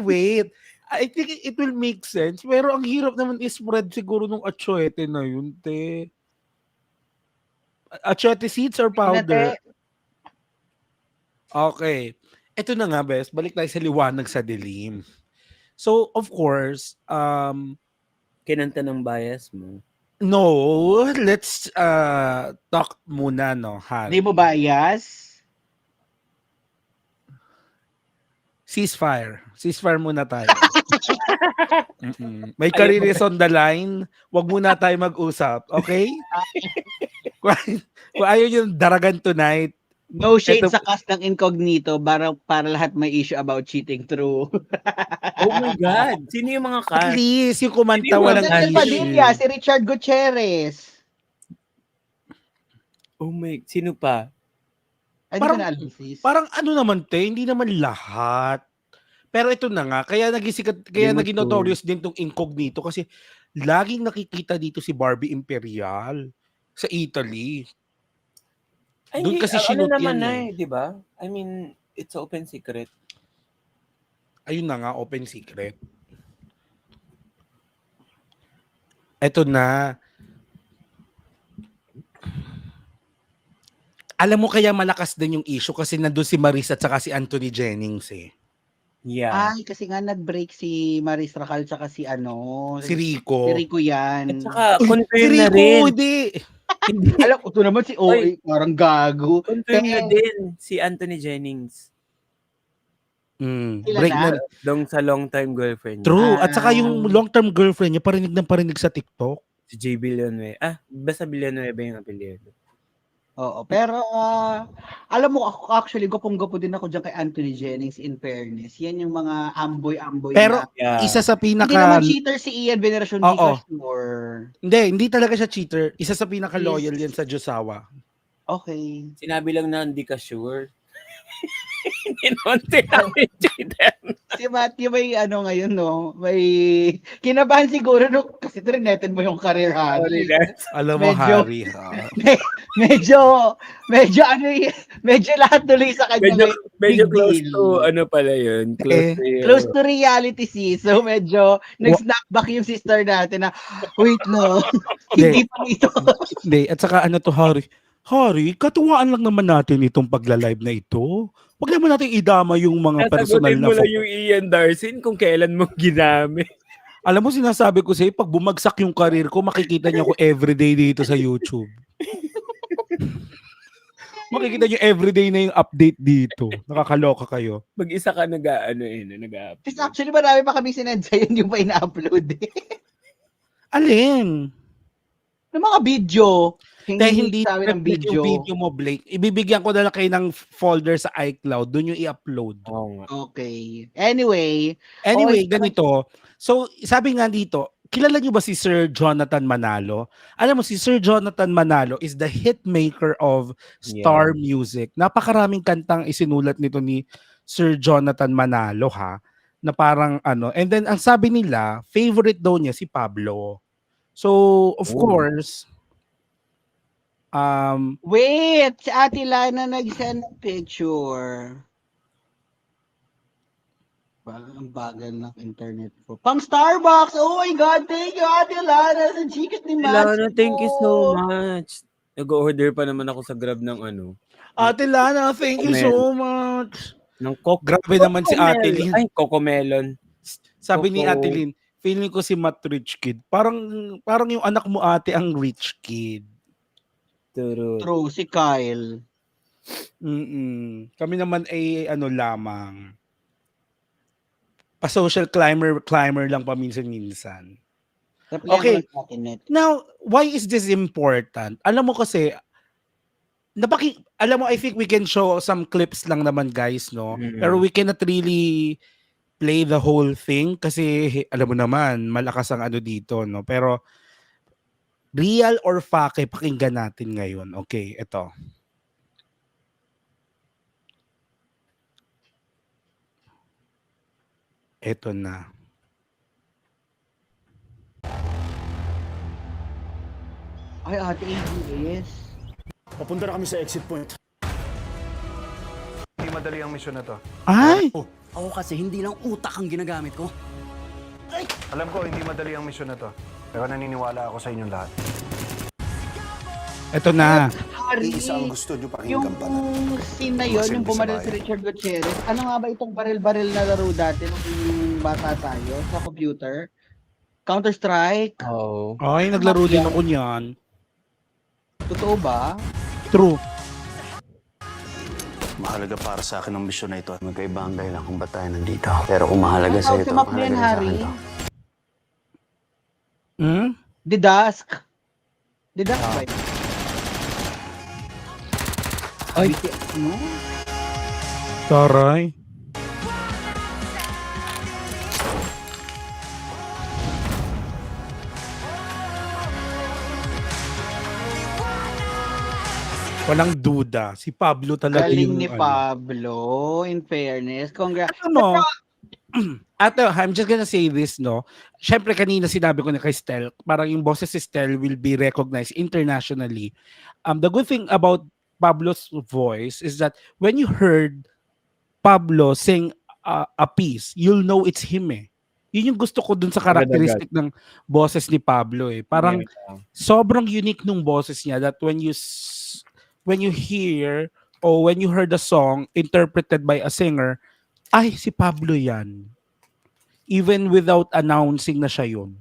Wait. I think it will make sense. Pero ang hirap naman i-spread siguro nung atsuete na yun, te. Atsuete seeds or powder? Okay. Ito na nga, bes. Balik tayo sa Liwanag sa Dilim. So, of course, Kinanta ng bias mo. no, let's talk muna, no, Harry. Di mo bias? Ceasefire. Ceasefire muna tayo. May career is on the line. Wag muna tayo mag-usap, okay? kung ayaw yung daragan tonight, No shade Ito- sa cast ng Incognito para lahat may issue about cheating through. Oh my God! Sino yung mga at cast? least yung kumanta Hindi mo walang Daniel issue. Padilla, si Richard Gutierrez. Sino pa? Ay, Parang- di ko na alam, sis. Parang ano naman, te, hindi naman lahat. Pero ito na nga, kaya Hindi naging mo notorious din tong Incognito kasi laging nakikita dito si Barbie Imperial sa Italy. Doon kasi shoot naman yan di ba? I mean, it's open secret. Ayun na nga, open secret. Ito na. Alam mo kaya malakas din yung issue kasi nandun si Maris at saka si Anthony Jennings eh. Yeah. Ay, kasi nga nag-break si Maris Racal tsaka si Si Rico. Si Rico yan. At saka, Si confirm na Rico, rin. hindi. Alam ko, ito naman si OA, parang gago. Confirm na din si Anthony Jennings. Sila Break na? na. Dong sa long time girlfriend niya, True. At saka yung Ah. long-term girlfriend niya, parinig ng parinig sa TikTok. si J. Villanueva. Basta Villanueva yung apelyido. Oo, pero alam mo ako actually gupong-gupo din ako diyan kay Anthony Jennings in fairness. Yan yung mga amboy-amboy Pero na. Yeah. isa sa Hindi pinaka... naman cheater si Ian Veneracion Oo. Gcash or Hindi talaga siya cheater. Isa sa pinaka-loyal Yes. yan sa Diyosawa. okay. Sinabi lang na hindi ka sure. Inonte namin cheater. Si Matthew may ano ngayon no, may kinabahan siguro no kasi trinetin mo yung career Sorry, Harry. Lance. Alam mo, Medyo- Harry. Ha? medyo ano medyo lahat tuloy sa kanya Medyo, ngayon. medyo Big close deal. to, ano pala yun? Close Eh, to yun. Close to reality so medyo nag-snap back yung sister natin na wait no, hindi pa ito. Hindi. At saka ano to, Harry? Harry, katuwaan lang naman natin itong pagla-live na ito. Huwag naman natin idama yung mga personal Sasagutin na mo lang yung Ian Darcin kung kailan mo ginamit. Alam mo, sinasabi ko sa'yo, pag bumagsak yung career ko, makikita niyo ako everyday dito sa YouTube. Makikita niyo everyday na yung update dito. Nakakaloka kayo. Mag-isa ka nag-up. Kasi actually marami pa kami sinadya yun yung pa ina-upload Alin? ng mga video. Dahil hindi sa amin ng video. yung video mo, Blake. Ibibigyan ko na lang kayo ng folder sa iCloud. Doon yung i-upload. Oo nga. Okay. Anyway, Anyway, Okay. ganito. So, sabi nga dito, kilala niyo ba si Sir Jonathan Manalo? Alam mo, si Sir Jonathan Manalo is the hitmaker of Star Music. Napakaraming kantang isinulat nito ni Sir Jonathan Manalo, ha? Na parang ano. And then, ang sabi nila, favorite daw niya si Pablo. So, of course, wait, si Ate Lana nag-send ng picture. Ang bagal ng internet ko. Pang Starbucks! Oh my God! Thank you, Ate Lana! Sa Gcash ni Max. Lana, thank you so much. Nag-order pa naman ako sa Grab ng ano. Ate Lana, thank you so much. Ng Coco. Grabe naman si Ate Lynn. Ay, Cocomelon. Sabi ni Coco. Ate Lynn, feeling ko si Matt Rich Kid. Parang yung anak mo ate ang rich kid. True, si Kyle. Kami naman ay ano lamang. Pa-social climber lang paminsan-minsan. Okay. Now, why is this important? Alam mo kasi, alam mo, I think we can show some clips lang naman, guys, no? Pero we cannot really play the whole thing kasi alam mo naman, malakas ang ano dito, no? Pero real or fake, pakinggan natin ngayon. Okay, ito. Ito na. Ay, Ate ABS. Papunta na kami sa exit point. Hindi madali ang misyon na to. Ay! Ako kasi hindi lang utak ang ginagamit ko. Alam ko, hindi madali ang misyon na to. Pero naniniwala ako sa inyong lahat. Ito na. Harry, Isa ang gusto nyo yung pakinggan pa na. scene na yun, yung bumaril si Richard Gutierrez, ano nga ba itong baril-baril na laro dati nung bata tayo sa computer? Counter-Strike? Oh. Ay, naglaro din ako niyan. Totoo ba? True. Mahalaga para sa akin ang misyon na ito. Magkaiba ang dahilan kung ba't tayo nandito. Pero kung mahalaga Ano sa si ito, Mac mahalaga yan, rin sa Harry? akin to. The Dusk? The Dusk ba? Ay, no? Taray. Walang duda. Si Pablo talaga Galing yung ni ano. Pablo, in fairness. Congrats. Ano? I'm just gonna say this, no? Siyempre, kanina sinabi ko na kay Stel, parang yung boses si Stel will be recognized internationally. The good thing about Pablo's voice is that when you heard Pablo sing a piece, you'll know it's him eh. Yun yung gusto ko dun sa characteristic ng boses ni Pablo eh. Parang sobrang unique nung boses niya that when you hear or when you heard the song interpreted by a singer, ay, si Pablo yan. Even without announcing na siya yun.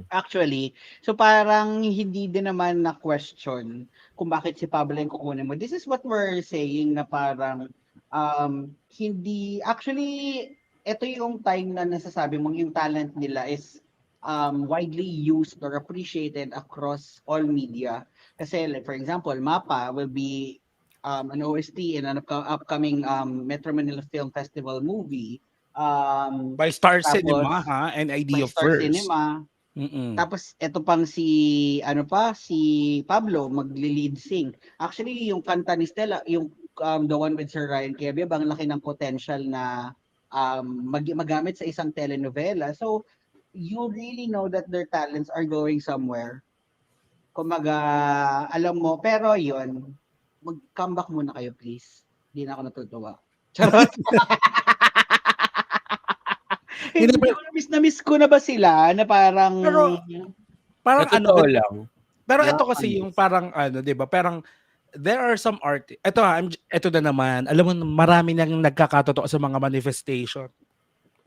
Actually, so parang hindi din naman na question kung bakit si Pablo yung kukunin mo. This is what we're saying na parang hindi, actually, ito yung time na nasasabi mong yung talent nila is widely used or appreciated across all media. Kasi, like, for example, Mapa will be an OST in an upcoming Metro Manila Film Festival movie. By Star Tapos, Cinema, ha? And by Idea Star First. Cinema. Mm-mm. Tapos ito pang si Pablo magli-lead sing. Actually yung kanta ni Stella, yung the one with Sir Ryan Kebia, ang laki ng potential na magamit sa isang telenovela. So you really know that their talents are going somewhere. Kumaga, alam mo, pero yun, mag-comeback muna kayo please. Hindi na ako natutuwa. Charot. Hindi ko na-miss ko na ba sila na parang Parang Sa ano, totoo lang. pero Yeah, ito kasi yung parang ano, 'di ba? Parang there are some ito ito na naman. Alam mo marami nang nagkakatotoo sa mga manifestation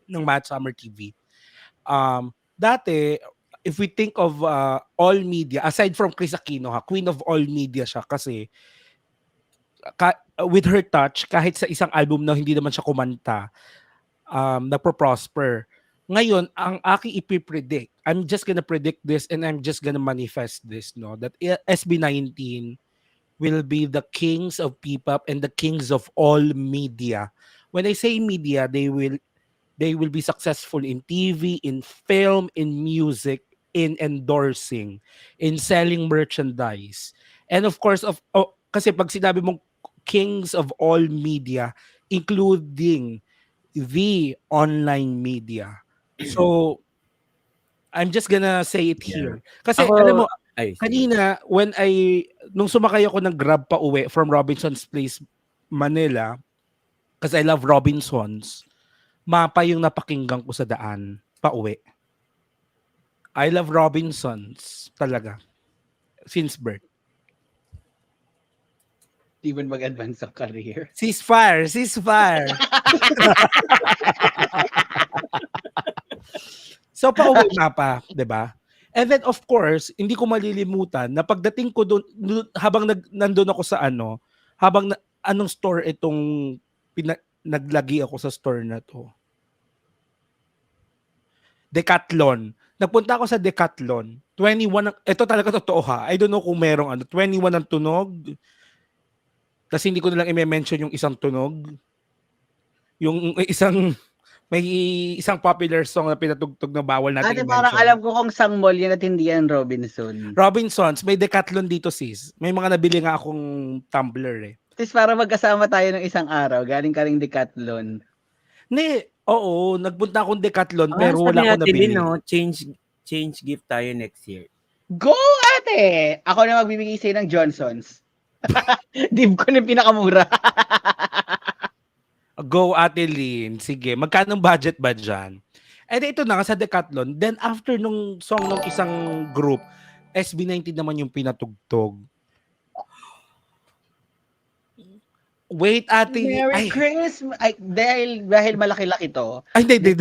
ng Mad Summer TV. Dati if we think of all media aside from Chris Aquino, queen of all media siya kasi with her touch kahit sa isang album na hindi naman siya kumanta, nagpo-prosper. Ngayon, ang aking ipipredict, I'm just gonna predict this and I'm just gonna manifest this, no? That SB19 will be the kings of P-pop and the kings of all media. When I say media, they will be successful in TV, in film, in music, in endorsing, in selling merchandise. And of course, kasi pag sinabi mong kings of all media, including the online media. So, I'm just gonna say it here. Kasi alam mo, kanina, nung sumakay ako ng Grab pa uwi from Robinson's Place, Manila, kasi I love Robinson's, Mapa yung napakinggan ko sa daan, pa uwi. I love Robinson's, talaga. Since birth. even mag-advance sa career. Ceasefire! So, pauwi Mapa, 'di ba? And then of course, hindi ko malilimutan na pagdating ko doon habang nandoon ako sa anong store itong naglagi ako sa store na to. Decathlon. Nagpunta ako sa Decathlon. 21 ito talaga totoo ha. I don't know kung merong 21 ang tunog. Kasi hindi ko na lang i-mention yung isang tunog. Yung may isang popular song na pinatugtog na bawal natin i-mention. Parang alam ko kung sang mall yan at hindi yan Robinson. Robinsons, may Decathlon dito sis. May mga nabili nga akong tumbler eh. Tapos para magkasama tayo ng isang araw, galing ka ring Decathlon. Oo, nagpunta akong Decathlon pero wala akong nabili. No? Change gift tayo next year. Go ate! Ako na magbibigay sa'yo ng Johnson's. Dib ko na pinakamura. Go Ate Lynn. Sige, magkano budget ba dyan? And ito na sa Decathlon. Then after nung song ng isang group, SB19 naman yung pinatugtog. Wait, Ate. Merry Christmas! Dahil malaki-laki to. Ay, hindi.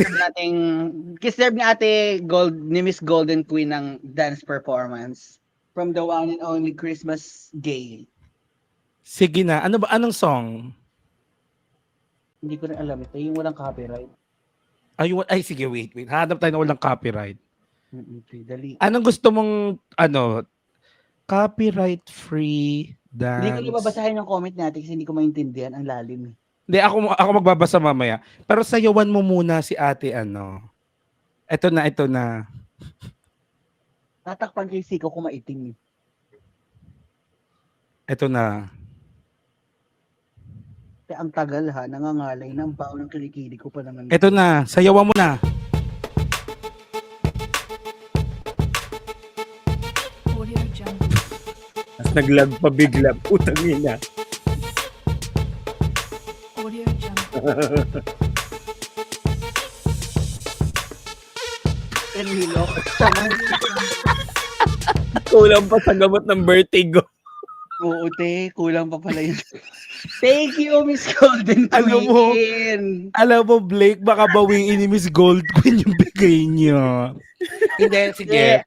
Kiserve ni Ate ni Miss Golden Queen ng dance performance from the one and only Christmas Gay. Sige na. Anong song? Hindi ko rin alam ito. Yung walang copyright. Ay, sige, wait. Hanap tayo na walang copyright. Dali. Anong gusto mong, copyright-free dance? Hindi ko na babasahin yung comment natin kasi hindi ko maintindihan. Ang lalim. Hindi, ako magbabasa mamaya. Pero sayawan mo muna si ate, Ito na. Tatakpan kay Siko kung maitim. Ito na. Kaya ang tagal ha, nangangalay ng bao ng kilikili ko pa naman. Ito na, sayawan mo na. Tapos naglag pa bigla. Putang ina. Kanilo. Kulang pa sa gamot ng vertigo. Oo, te. Kulang pa pala yun. Thank you, Miss Golden Queen. Alam mo, Blake, baka bawiin ni Miss Gold Queen yung bigay niya. Hindi, sige.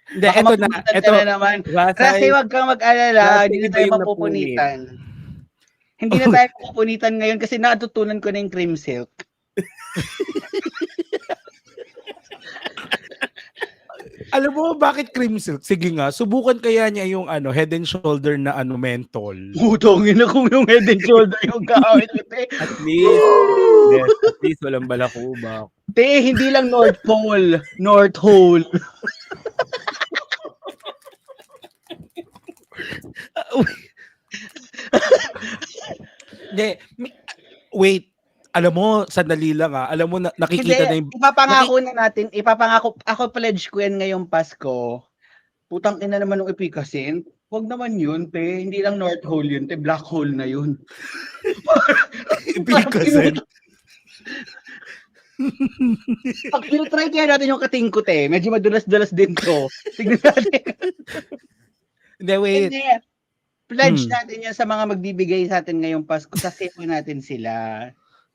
Hindi, ito na. naman. Kasi wag kang mag-alala, hindi tayo mapupunitan. Hindi na tayo pupunitan ngayon kasi natutunan ko na yung cream silk. Alam mo bakit cream silk? Sige nga, subukan kaya niya yung Head and Shoulder na menthol. Putongin na kung yung head and shoulder yung gamit ko, te. At least, yes, at least walang balakubak. Te, hindi lang North Pole, North Hole. Hindi, wait. Alam mo, sandali lang alam mo, nakikita na yung... Ipapangako, ako pledge ko yan ngayong Pasko. Putang ina naman ng ipikasin. Huwag naman yun, te. Hindi lang North Hole yun, te. Black hole na yun. Ipikasin. Pag try kaya natin yung katingko, te. Medyo madulas-dulas din to. Tignan natin. Hindi, wait. Hindi. Pledge natin yan sa mga magbibigay sa atin ngayong Pasko. Sasimo natin sila.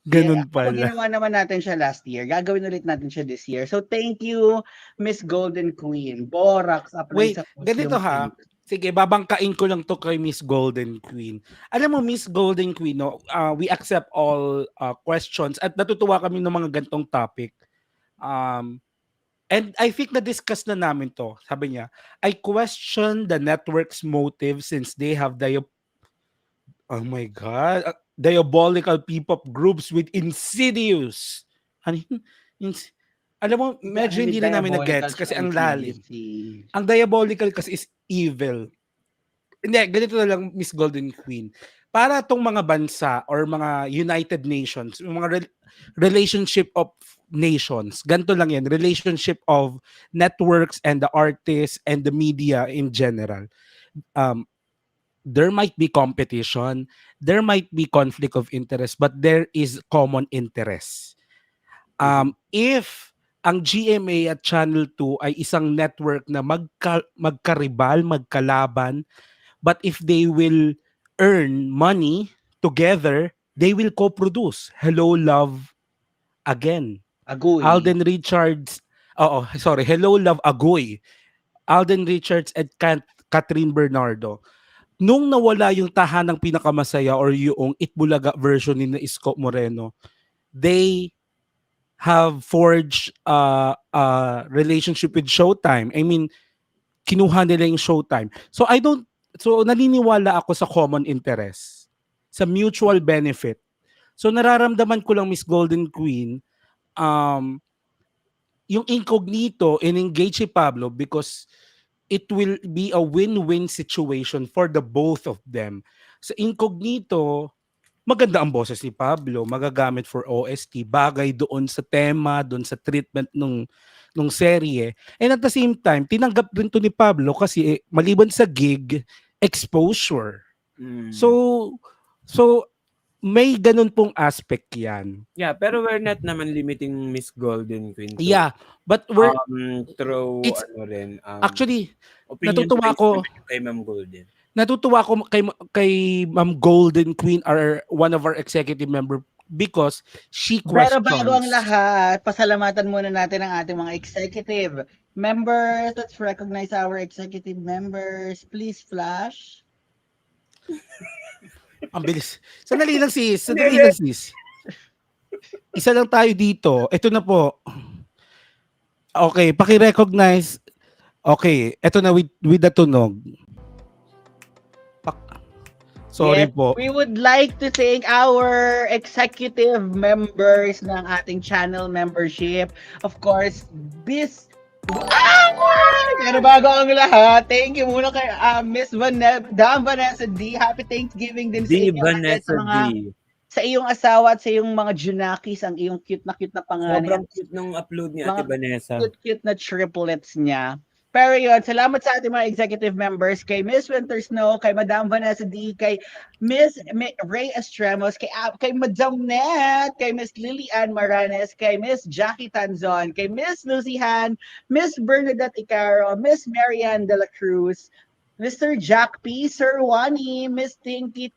Ganun Pag pala. ginawa naman natin siya last year, gagawin ulit natin siya this year. So, thank you, Miss Golden Queen. Borax. Wait, ganito ha. Sige, babangkain ko lang to kay Miss Golden Queen. Alam mo, Miss Golden Queen, no, we accept all questions at natutuwa kami ng mga gantong topic. And I think na-discuss na namin to. Sabi niya, I question the network's motive since they have oh my God, diabolical people groups with insidious. Alam mo, medyo hindi na namin na-gets kasi ang lalim. Ang diabolical kasi is evil. Hindi, ganito na lang, Miss Golden Queen. Para tong mga bansa or mga United Nations, yung mga relationship of nations, ganito lang yan, relationship of networks and the artists and the media in general. There might be competition, there might be conflict of interest, but there is common interest. If ang GMA at Channel 2 ay isang network na magkaribal, magkalaban, but if they will earn money together, they will co-produce Hello, Love, Again. Agoy. Alden Richards, Hello, Love, Agoy. Alden Richards at Catherine Bernardo. Nung nawala yung Tahanang Pinakamasaya or yung Itbulaga version ni na Isko Moreno, they have forged a relationship with Showtime. I mean, kinuha nila yung Showtime. So naniniwala ako sa common interest, sa mutual benefit. So nararamdaman ko lang, Miss Golden Queen, yung incognito in-engage si Pablo because it will be a win-win situation for the both of them. Sa incognito, maganda ang boses ni Pablo, magagamit for OST, bagay doon sa tema, doon sa treatment nung serye. And at the same time, tinanggap din to ni Pablo kasi maliban sa gig, exposure. So may ganun pong aspect yan. Yeah, pero we're not naman limiting Miss Golden Queen. Yeah, but we're actually natutuwa ako kay Ma'am Golden. Natutuwa ako kay Ma'am Golden Queen, or one of our executive member, because she questions. Pero bago ang lahat, pasalamatan muna natin ang ating mga executive members. Let's recognize our executive members. Please flash. Ang bilis. Sandali lang sis. Isa lang tayo dito. Ito na po. Okay, paki-recognize. Okay, ito na with the tunog. Sorry Yes, po. We would like to thank our executive members ng ating channel membership. Of course, pero bago ang lahat, thank you muna kay Miss Vanessa D. Happy Thanksgiving din sa inyo. Vanessa D. Sa iyong asawa at sa iyong mga Junakis, ang iyong cute na pangalan. Sobrang cute nung upload ni Ate Vanessa. Cute na triplets niya. Pero yun, salamat sa ating mga executive members, kay Miss Winter Snow, kay Madam Vanessa D, kay Miss Ray Estremos, kay Madam Net, kay Miss Lilian Maranes, kay Miss Jackie Tanzon, kay Miss Lucy Han, Miss Bernadette Icaro, Miss Marianne de la Cruz, Mr. Jack P. Sir Wani, Miss Tinky,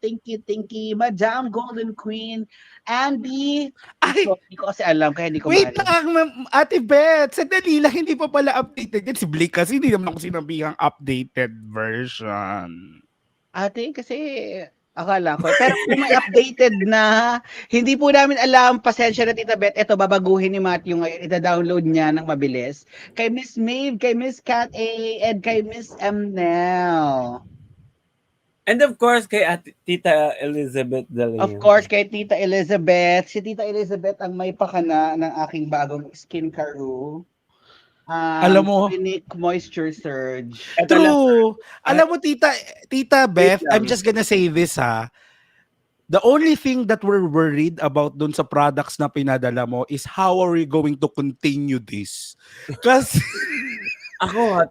Madam Golden Queen, Andy. Ay! Hindi ko kasi alam, kaya hindi ko Wait maalam. lang, Ate Beth. Sandali lang, hindi pa pala updated yan. Si Blake kasi hindi naman ako sinabihang updated version. Ate, kasi Akala ko. Pero kung may updated na, hindi po namin alam, pasensya na Tita Beth, ito babaguhin ni Matthew ngayon, ita-download niya ng mabilis. Kay Miss Maeve, kay Miss Cat A, and kay Miss M. Nell. And of course, kay Tita Elizabeth Dalio. Of course, kay Tita Elizabeth. Si Tita Elizabeth ang may pakana ng aking bagong skincare room. Alam mo- Clinic Moisture Surge. Ito lang, True. Alam mo, Tita Beth, Wait lang. I'm just gonna say this ha. The only thing that we're worried about dun sa products na pinadala mo is how are we going to continue this? Kasi, ako Kasi-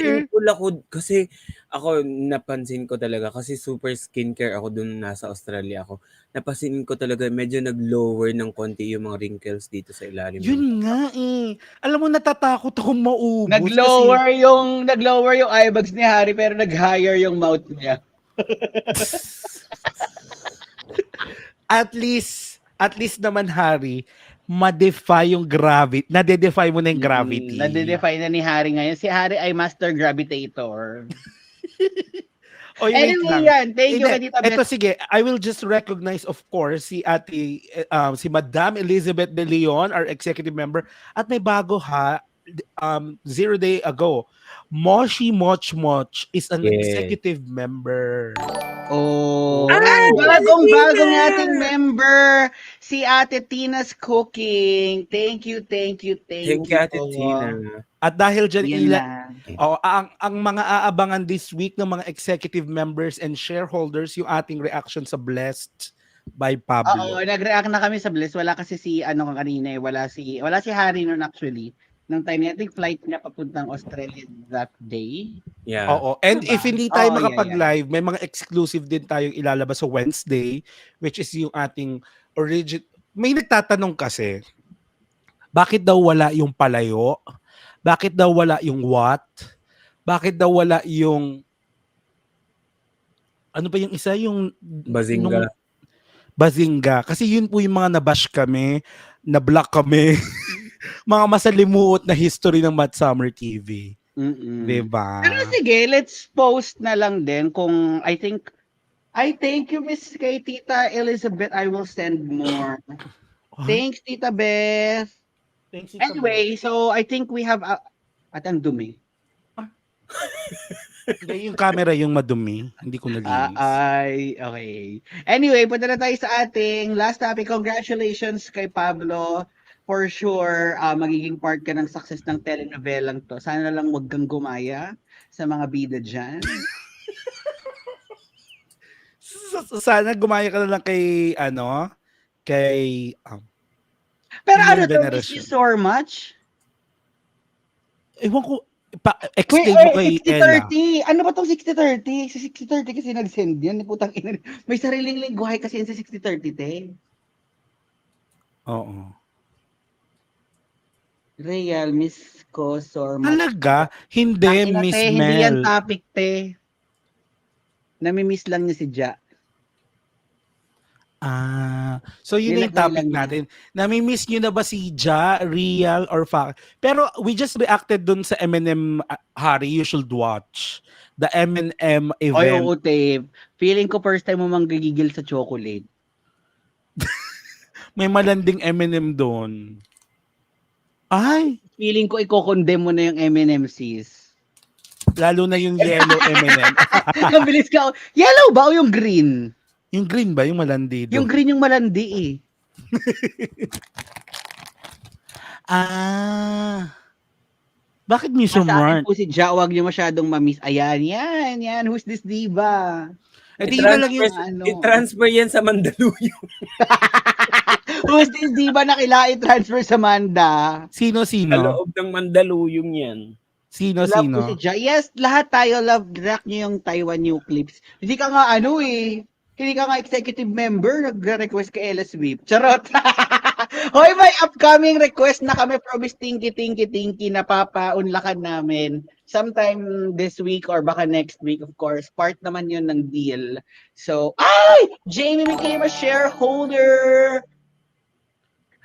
thankful ako kasi ako napansin ko talaga kasi super skincare ako dun nasa Australia ako. Napansin ko talaga medyo nag-lower ng konti yung mga wrinkles dito sa ilalim. yun nga eh. Alam mo, natatakot akong maubos. Nag-lower yung eye bags ni Harry pero nag-higher yung mouth niya. At least naman, Harry, ma-defy yung gravity. Nade-defy mo na yung gravity. Nade-define na ni Harry ngayon. Si Harry ay master gravitator. Oy, wait Anyway lang. yan. Thank you, Hindi, Tita Beth. Eto sige, I will just recognize of course si si Madam Elizabeth De Leon, our executive member, at may bago ha 0 day ago. Moshi Moch Moch is an Yes. executive member. Oh, Ah, bagong Tina! ating member, si Ate Tina's Cooking. Thank you. Thank you, Ate Tina. At dahil dyan, Yan ila, lang. ang mga aabangan this week ng mga executive members and shareholders, yung ating reaction sa Blessed by Pablo. Oo, nag-react na kami sa Bliss. Wala kasi si kanina eh. Wala si Harry noon actually. Nung time niya, I think flight niya papuntang Australia that day. Yeah. Oo. And Diba? if hindi tayo Oo, makapag-live, may mga exclusive din tayong ilalabas sa Wednesday, which is yung ating May nagtatanong kasi, bakit daw wala yung palayo? Bakit daw wala yung what? Bakit daw wala yung ano ba yung isa? Yung Bazinga. Bazinga. Kasi yun po yung mga nabash kami, na-block kami. Mga masalimuot na history ng Mad Summer TV. Diba? Pero sige, let's post na lang din kung I thank you, Miss kay Tita Elizabeth. I will send more. Thanks, Tita Beth. Thanks, Anyway, so I think we have at ang dumi. Hindi, yung camera yung madumi. Hindi ko nalinis. Okay. Anyway, punta na tayo sa ating last topic. Congratulations kay Pablo. For sure, magiging part ka ng success ng telenovelang to. Sana lang wag kang gumaya sa mga bida dyan. Sana gumaya ka na lang kay Pero New ano to, generation. is this so much? Ewan ko, explain mo kay Ella. 60-30. Ano ba tong 60-30? Sa 60-30 kasi nag-send yan. Putang ina. May sariling lingwahe kasi yan sa 60-30, te. Oo. Real, Miss Kosor. Talaga? Hindi, Tangina, Miss te, hindi yan Mel. topic, te. Namimiss lang niya si Ja. So yun yung Nilagay topic lang niya. natin. Namimiss nyo na ba si Ja, Real, or Fact? Pero we just reacted dun sa M&M, Harry, you should watch. The M&M Oy, event. oo, te. Feeling ko first time mo manggigigil sa chocolate. May malanding M&M doon. Ay, Feeling ko i-condemn mo na yung M&M's. lalo na yung yellow M&M. Ang bilis ka. Yellow ba o yung green? Yung green ba? Yung malandi doon? Yung green yung malandi eh. Bakit Mr. Sa akin Mart? po si Ja, wag niyo masyadong mamiss. Ayan, yan. Who's this diva? Di na lang yung I-transfer yan sa Mandaluyong. Who's this diva na i-transfer sa Manda? Sa Sino? loob ng Mandaluyong yan. Sino? Love ko si Ja. Yes, lahat tayo love track niyo yung Taiwan New Clips. Hindi ka nga hindi ka nga executive member, nagre-request kay Ella Sweep. Charot. Hoy, may upcoming request na kami from Miss Tinky na papaunlakan namin sometime this week or baka next week, of course. Part naman yun ng deal. So, Jamie became a shareholder.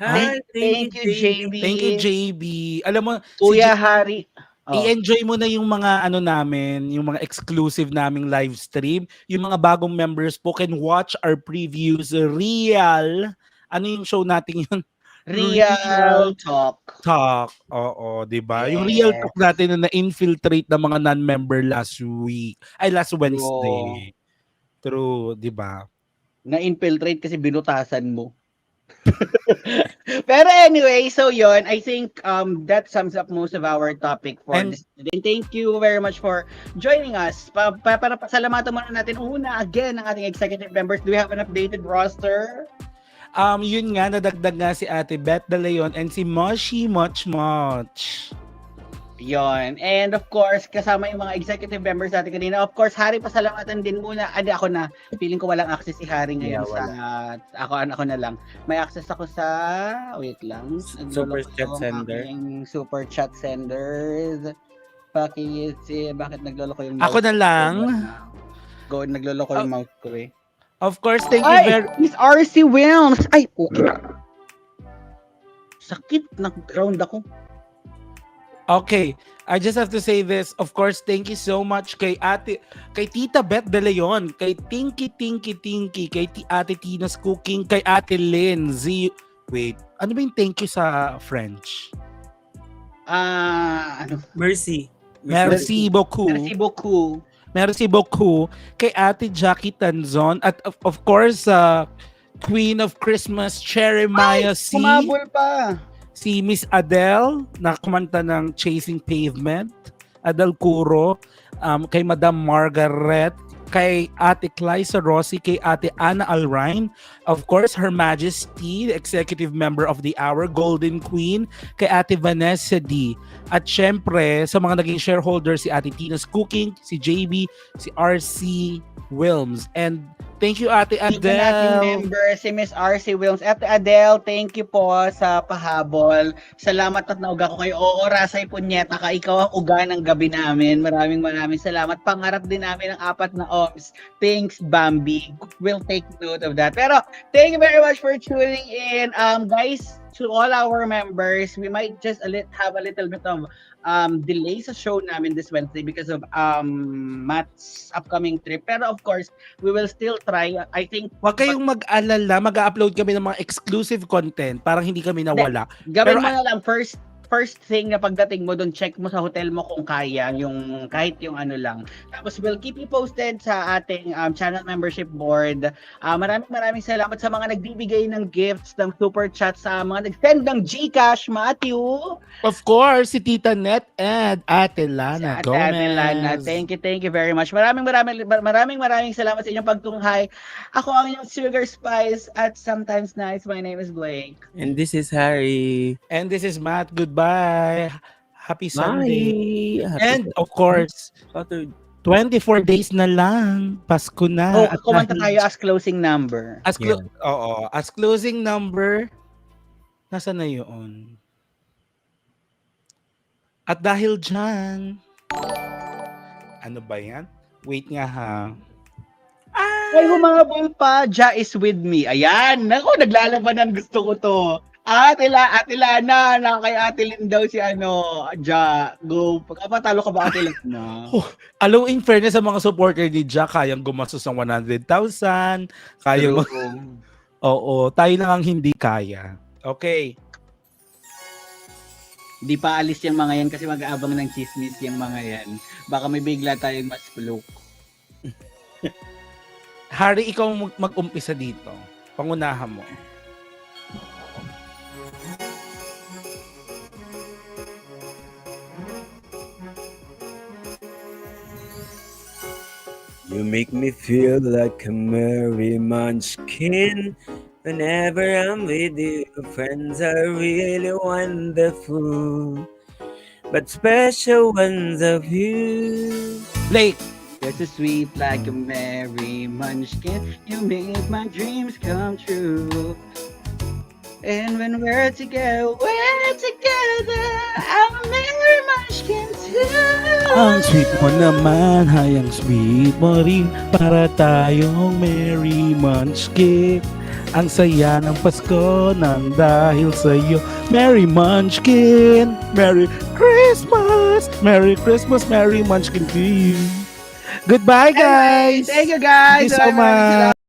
Hi, Thank you, JB. Thank you, JB. Alam mo, Kuya Hari. Oh. I-enjoy mo na yung mga ano namin, yung mga exclusive naming live stream. Yung mga bagong members po can watch our previews real. Ano yung show natin yun? Real talk. Talk. Oo, 'di ba? Yung real Yes. talk natin na na-infiltrate ng mga non-member last Wednesday. True, 'di ba? Na-infiltrate kasi binutasan mo. Pero anyway, so yon, I think that sums up most of our topic for And- this today. Thank you very much for joining us. Para pasalamatan muna natin una again ang ating executive members. Do we have an updated roster? Yun nga, nadagdag nga si Ate Beth De Leon and si Moshi Much. Yon. And of course, kasama yung mga executive members natin kanina. Of course, Harry, pasalamatan din muna. Ako na. Feeling ko walang access si Harry ngayon Yeah, ako na lang. May access ako sa wait lang. Super chat sender. Super chat senders. Bakit nagloloko yung Ako mouse na lang. ko? Nagloloko yung mouse ko eh. Of course, thank you very Miss RC Wilms! Ay, okay. Sakit, nag-ground ako. Okay, I just have to say this. Of course, thank you so much kay Tita Beth De Leon, kay Tinky, kay Ate Tina's Cooking, kay Ate Lynn. Wait, ano ba yung thank you sa French? Ano? Mercy. Merci beaucoup. Merci beaucoup. Merci beaucoup kay Ate Jackie Tanzon at of course Queen of Christmas Jeremiah C. Kumabol pa. Si Miss Adele na kumanta ng Chasing Pavement, Adele Curo, kay Madam Margaret, kay Ate Clysa Rossi, kay Ate Ana Alrine, of course Her Majesty, the Executive Member of the Hour, Golden Queen, kay Ate Vanessa D. At syempre, sa mga naging shareholders, si Ate Tina's Cooking, si JB, si RC Wilms. And thank you, Ate Thank you nating Adele. member, si Miss RC Wilms. Ate Adele, thank you po sa pahabol. Salamat at nauga ko kayo. Oo, Rasay Punyeta ka. Ikaw ang uga ng gabi namin. Maraming salamat. Pangarap din namin ang 4 na OMS. Thanks, Bambi. We'll take note of that. Pero, thank you very much for tuning in. Guys, to all our members, we might just have a little bit of delay sa show namin this Wednesday because of Matt's upcoming trip. Pero of course, we will still try. I think Huwag kayong mag-alala, mag-upload kami ng mga exclusive content, parang hindi kami nawala. gawin Pero mo na lang first thing na pagdating mo doon, check mo sa hotel mo kung kaya yung kahit yung ano lang. Tapos we'll keep you posted sa ating channel membership board. Maraming salamat sa mga nagbibigay ng gifts, ng super chat, sa mga nag-send ng GCash, Matthew. Of course, si Tita Net and Ate Lana Ate Gomez. Lana, thank you very much. Maraming salamat sa inyong pagtunghay. Ako ang inyong Sugar Spice at Sometimes Nice. My name is Blake. And this is Harry. And this is Matt. Goodbye. Happy Sunday. Bye. And of course, Saturday. 24 days na lang. Pasko na. At Kumanta dahil- tayo as closing number. As closing number, nasa na yun? At dahil dyan, ano ba yan? Wait nga ha. Ay, humabol pa. Ja is with me. Ayan. Naku, naglalabanan. Gusto ko to. Ate Lana. Kay Ate Lynn daw si Ja. Go. Pagkapatalo ka ba, Ate Lana? Alam, in fairness sa mga supporter ni Jack, kayang gumastos ng 100,000. Kayang... Oo, tayo lang ang hindi kaya. Okay. Hindi pa alis yung mga yan kasi mag-aabang ng chismis yung mga yan. Baka may bigla tayong mas flook. Harry, ikaw mag-umpisa dito. Pangunahan mo. You make me feel like a merry munchkin. Whenever I'm with you, friends are really wonderful. But special ones of you. Blake, You're so sweet like a merry munchkin. You make my dreams come true. And when we're together, I'm a merry munchkin too. ang sweet mo naman, hayang sweet mo rin para tayong merry munchkin. Ang saya ng Pasko nang dahil sa'yo. Merry Munchkin! Merry Christmas! Merry Christmas, Merry Munchkin to you. Goodbye, guys! Thank you guys! Thank you so Maraming much.